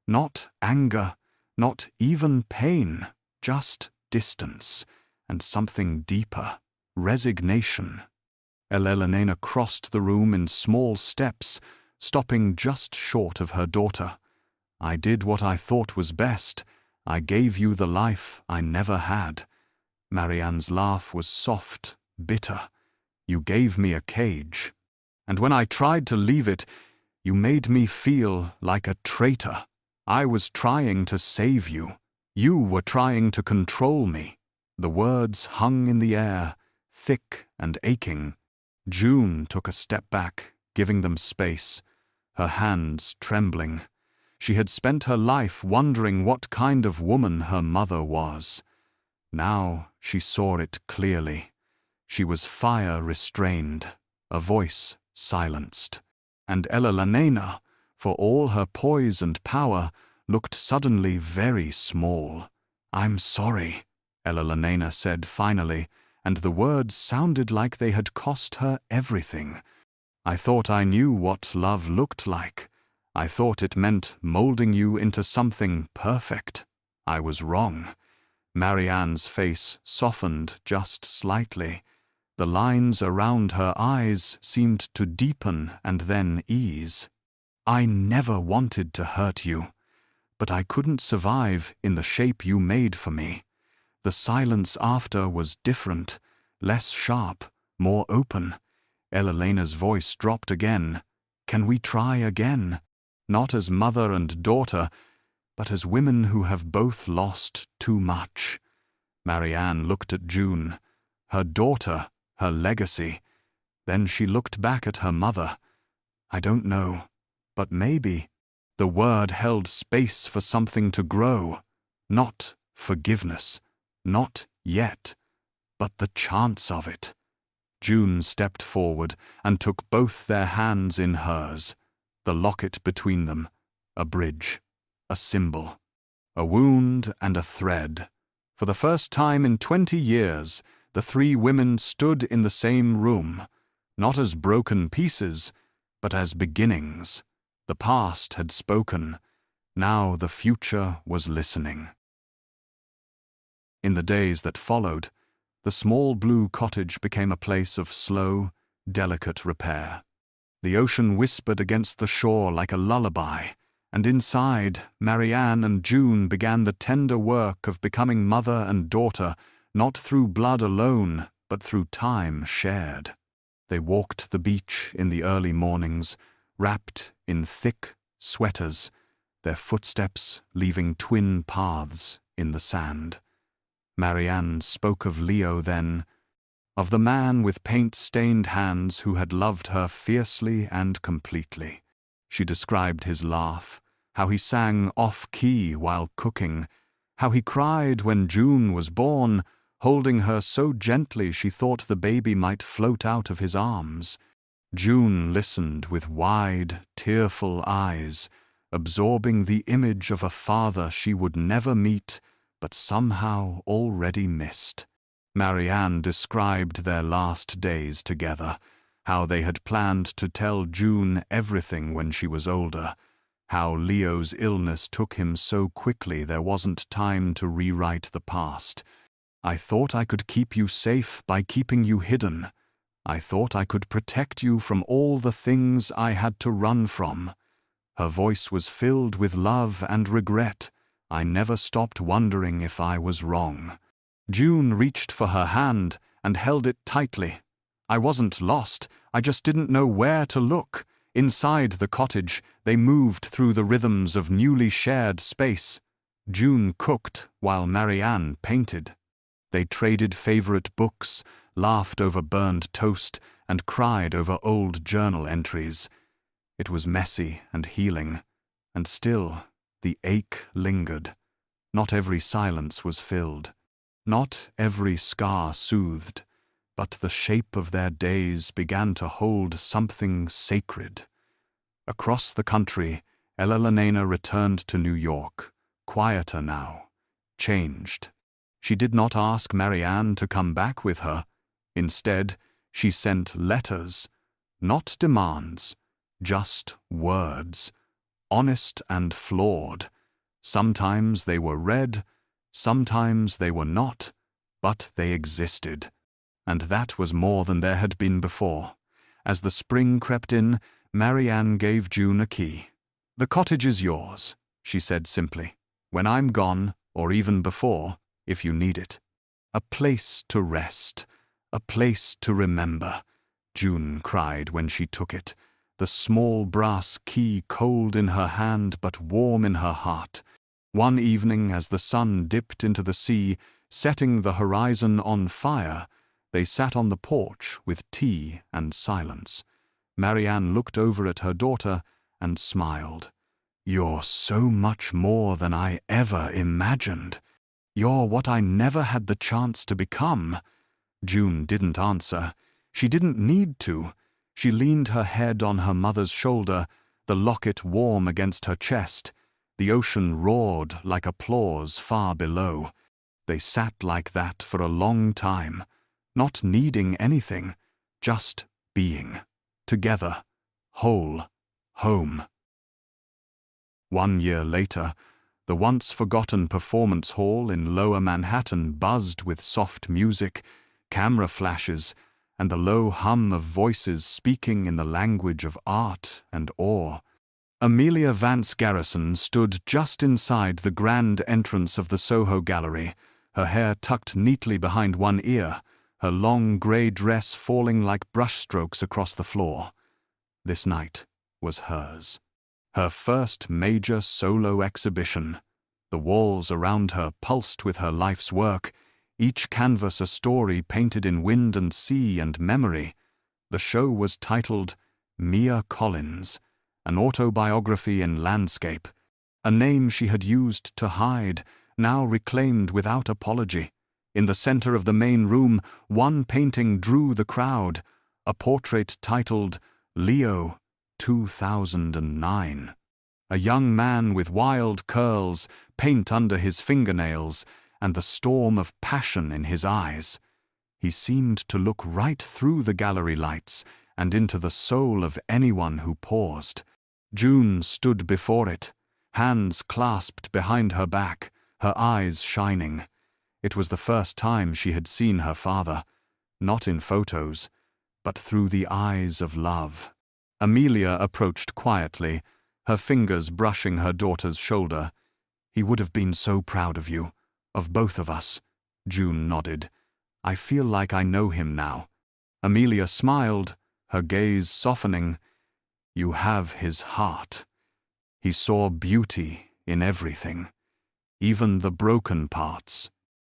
Not anger, not even pain, just distance, and something deeper, resignation. Elena crossed the room in small steps, stopping just short of her daughter. "I did what I thought was best. I gave you the life I never had." Marianne's laugh was soft, bitter. "You gave me a cage. And when I tried to leave it, you made me feel like a traitor. I was trying to save you. You were trying to control me." The words hung in the air, thick and aching. June took a step back, giving them space, her hands trembling. She had spent her life wondering what kind of woman her mother was. Now she saw it clearly. She was fire restrained, a voice silenced. And Elena, for all her poise and power, looked suddenly very small. "I'm sorry," Elena said finally, and the words sounded like they had cost her everything. "I thought I knew what love looked like. I thought it meant molding you into something perfect. I was wrong." Marianne's face softened just slightly. The lines around her eyes seemed to deepen and then ease. "I never wanted to hurt you, but I couldn't survive in the shape you made for me. The silence after was different, less sharp, more open." Elena's voice dropped again. "Can we try again? Not as mother and daughter, but as women who have both lost too much." Marianne looked at June, her daughter, her legacy. Then she looked back at her mother. "I don't know, but maybe." The word held space for something to grow. Not forgiveness, not yet. But the chance of it. June stepped forward and took both their hands in hers, the locket between them, a bridge, a symbol, a wound and a thread. For the first time in 20 years, the three women stood in the same room, not as broken pieces, but as beginnings. The past had spoken. Now the future was listening. In the days that followed, the small blue cottage became a place of slow, delicate repair. The ocean whispered against the shore like a lullaby, and inside, Marianne and June began the tender work of becoming mother and daughter, not through blood alone, but through time shared. They walked the beach in the early mornings, wrapped in thick sweaters, their footsteps leaving twin paths in the sand. Marianne spoke of Leo then, of the man with paint-stained hands who had loved her fiercely and completely. She described his laugh, how he sang off-key while cooking, how he cried when June was born, holding her so gently she thought the baby might float out of his arms. June listened with wide, tearful eyes, absorbing the image of a father she would never meet, but somehow already missed. Marianne described their last days together, how they had planned to tell June everything when she was older, how Leo's illness took him so quickly there wasn't time to rewrite the past. I thought I could keep you safe by keeping you hidden. I thought I could protect you from all the things I had to run from. Her voice was filled with love and regret. I never stopped wondering if I was wrong. June reached for her hand and held it tightly. I wasn't lost, I just didn't know where to look. Inside the cottage, they moved through the rhythms of newly shared space. June cooked while Marianne painted. They traded favorite books, laughed over burned toast, and cried over old journal entries. It was messy and healing, and still the ache lingered. Not every silence was filled. Not every scar soothed, but the shape of their days began to hold something sacred. Across the country, Elena returned to New York, quieter now, changed. She did not ask Marianne to come back with her. Instead, she sent letters, not demands, just words, honest and flawed. Sometimes they were read, sometimes they were not, but they existed. And that was more than there had been before. As the spring crept in, Marianne gave June a key. "The cottage is yours," she said simply. "When I'm gone, or even before, if you need it. A place to rest, a place to remember," June cried when she took it, the small brass key cold in her hand but warm in her heart. One evening, as the sun dipped into the sea, setting the horizon on fire, they sat on the porch with tea and silence. Marianne looked over at her daughter and smiled. "You're so much more than I ever imagined. You're what I never had the chance to become." June didn't answer. She didn't need to. She leaned her head on her mother's shoulder, the locket warm against her chest. The ocean roared like applause far below. They sat like that for a long time, not needing anything, just being. Together, whole, home. 1 year later, the once-forgotten performance hall in Lower Manhattan buzzed with soft music, camera flashes, and the low hum of voices speaking in the language of art and awe. Amelia Vance Garrison stood just inside the grand entrance of the Soho Gallery, her hair tucked neatly behind one ear, her long grey dress falling like brushstrokes across the floor. This night was hers. Her first major solo exhibition. The walls around her pulsed with her life's work, each canvas a story painted in wind and sea and memory. The show was titled Mia Collins, an autobiography in landscape, a name she had used to hide, now reclaimed without apology. In the center of the main room, one painting drew the crowd, a portrait titled Leo 2009. A young man with wild curls, paint under his fingernails, and the storm of passion in his eyes. He seemed to look right through the gallery lights and into the soul of anyone who paused. June stood before it, hands clasped behind her back, her eyes shining. It was the first time she had seen her father, not in photos, but through the eyes of love. Amelia approached quietly, her fingers brushing her daughter's shoulder. "He would have been so proud of you, of both of us." June nodded. "I feel like I know him now." Amelia smiled, her gaze softening. "You have his heart." He saw beauty in everything, even the broken parts.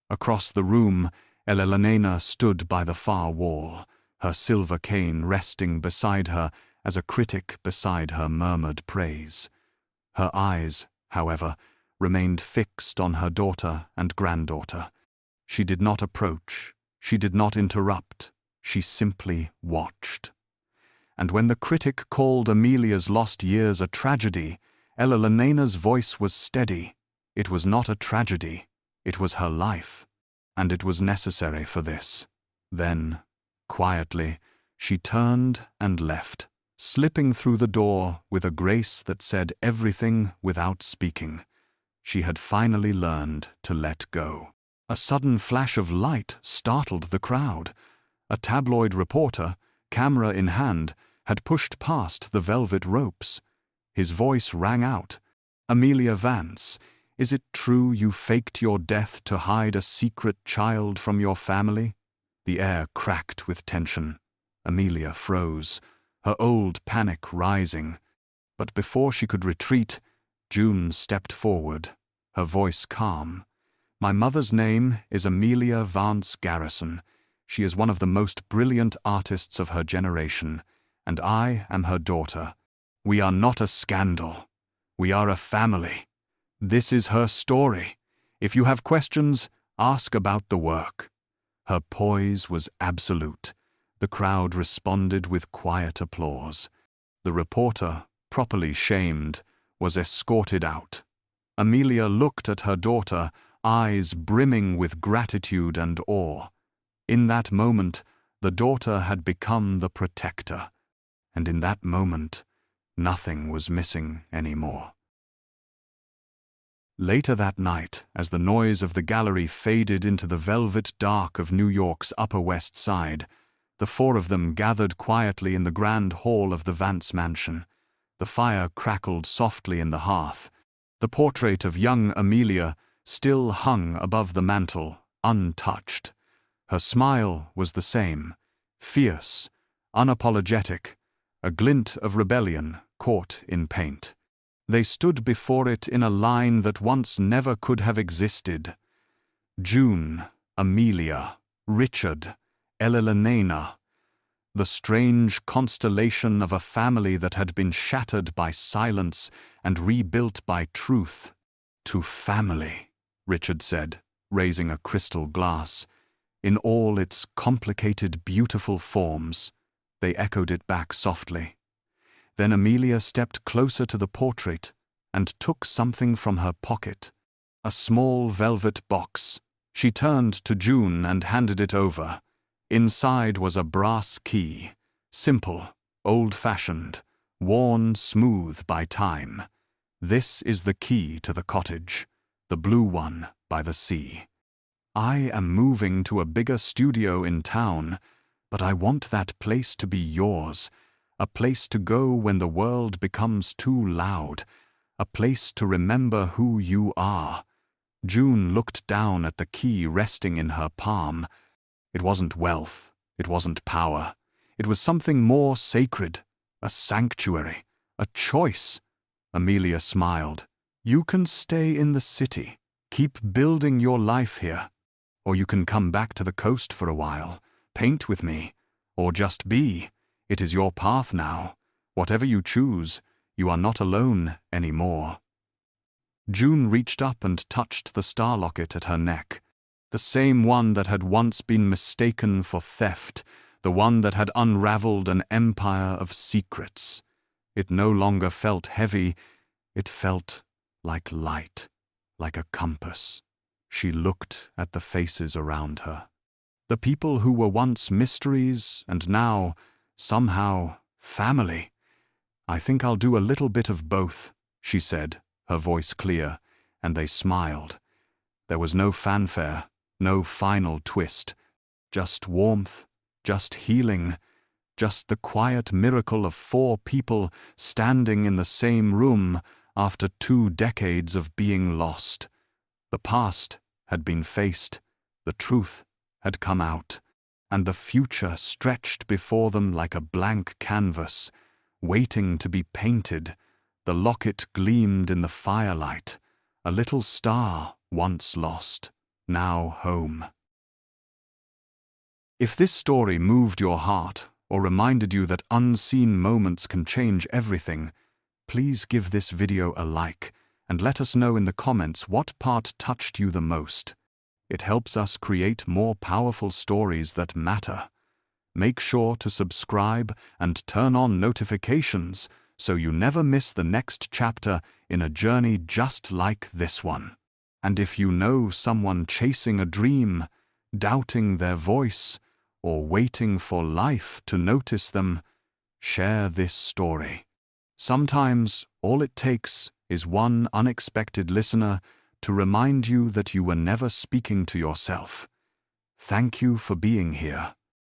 Across the room, Elelena stood by the far wall, her silver cane resting beside her as a critic beside her murmured praise. Her eyes, however, remained fixed on her daughter and granddaughter. She did not approach, she did not interrupt, she simply watched. And when the critic called Amelia's lost years a tragedy, Elelena's voice was steady. It was not a tragedy, it was her life, and it was necessary for this. Then, quietly, she turned and left, slipping through the door with a grace that said everything without speaking. She had finally learned to let go. A sudden flash of light startled the crowd. A tabloid reporter, camera in hand, had pushed past the velvet ropes. His voice rang out. "Amelia Vance, is it true you faked your death to hide a secret child from your family?" The air cracked with tension. Amelia froze, her old panic rising. But before she could retreat, June stepped forward, her voice calm. "My mother's name is Amelia Vance Garrison. She is one of the most brilliant artists of her generation, and I am her daughter. We are not a scandal. We are a family. This is her story. If you have questions, ask about the work." Her poise was absolute. The crowd responded with quiet applause. The reporter, properly shamed, was escorted out. Amelia looked at her daughter, eyes brimming with gratitude and awe. In that moment, the daughter had become the protector. And in that moment, nothing was missing anymore. Later that night, as the noise of the gallery faded into the velvet dark of New York's Upper West Side, the four of them gathered quietly in the grand hall of the Vance mansion. The fire crackled softly in the hearth. The portrait of young Amelia still hung above the mantel, untouched. Her smile was the same, fierce, unapologetic, a glint of rebellion caught in paint. They stood before it in a line that once never could have existed. June, Amelia, Richard, Elelena, the strange constellation of a family that had been shattered by silence and rebuilt by truth. "To family," Richard said, raising a crystal glass. "In all its complicated, beautiful forms." They echoed it back softly. Then Amelia stepped closer to the portrait and took something from her pocket, a small velvet box. She turned to June and handed it over. Inside was a brass key, simple, old-fashioned, worn smooth by time. "This is the key to the cottage, the blue one by the sea. I am moving to a bigger studio in town, but I want that place to be yours. A place to go when the world becomes too loud, a place to remember who you are." June looked down at the key resting in her palm. It wasn't wealth, it wasn't power. It was something more sacred, a sanctuary, a choice. Amelia smiled. "You can stay in the city, keep building your life here. Or you can come back to the coast for a while, paint with me, or just be. It is your path now. Whatever you choose, you are not alone anymore." June reached up and touched the star locket at her neck. the same one that had once been mistaken for theft, the one that had unraveled an empire of secrets. It no longer felt heavy, it felt like light, like a compass. She looked at the faces around her. The people who were once mysteries and now, somehow, family. "I think I'll do a little bit of both," she said, her voice clear, and they smiled. There was no fanfare, no final twist, just warmth, just healing, just the quiet miracle of 4 people standing in the same room after 2 decades of being lost. The past had been faced, the truth had come out, and the future stretched before them like a blank canvas, waiting to be painted. The locket gleamed in the firelight, a little star once lost, now home. If this story moved your heart or reminded you that unseen moments can change everything, please give this video a like and let us know in the comments what part touched you the most. It helps us create more powerful stories that matter. Make sure to subscribe and turn on notifications so you never miss the next chapter in a journey just like this one. And if you know someone chasing a dream, doubting their voice, or waiting for life to notice them, share this story. Sometimes all it takes is one unexpected listener to remind you that you were never speaking to yourself. Thank you for being here.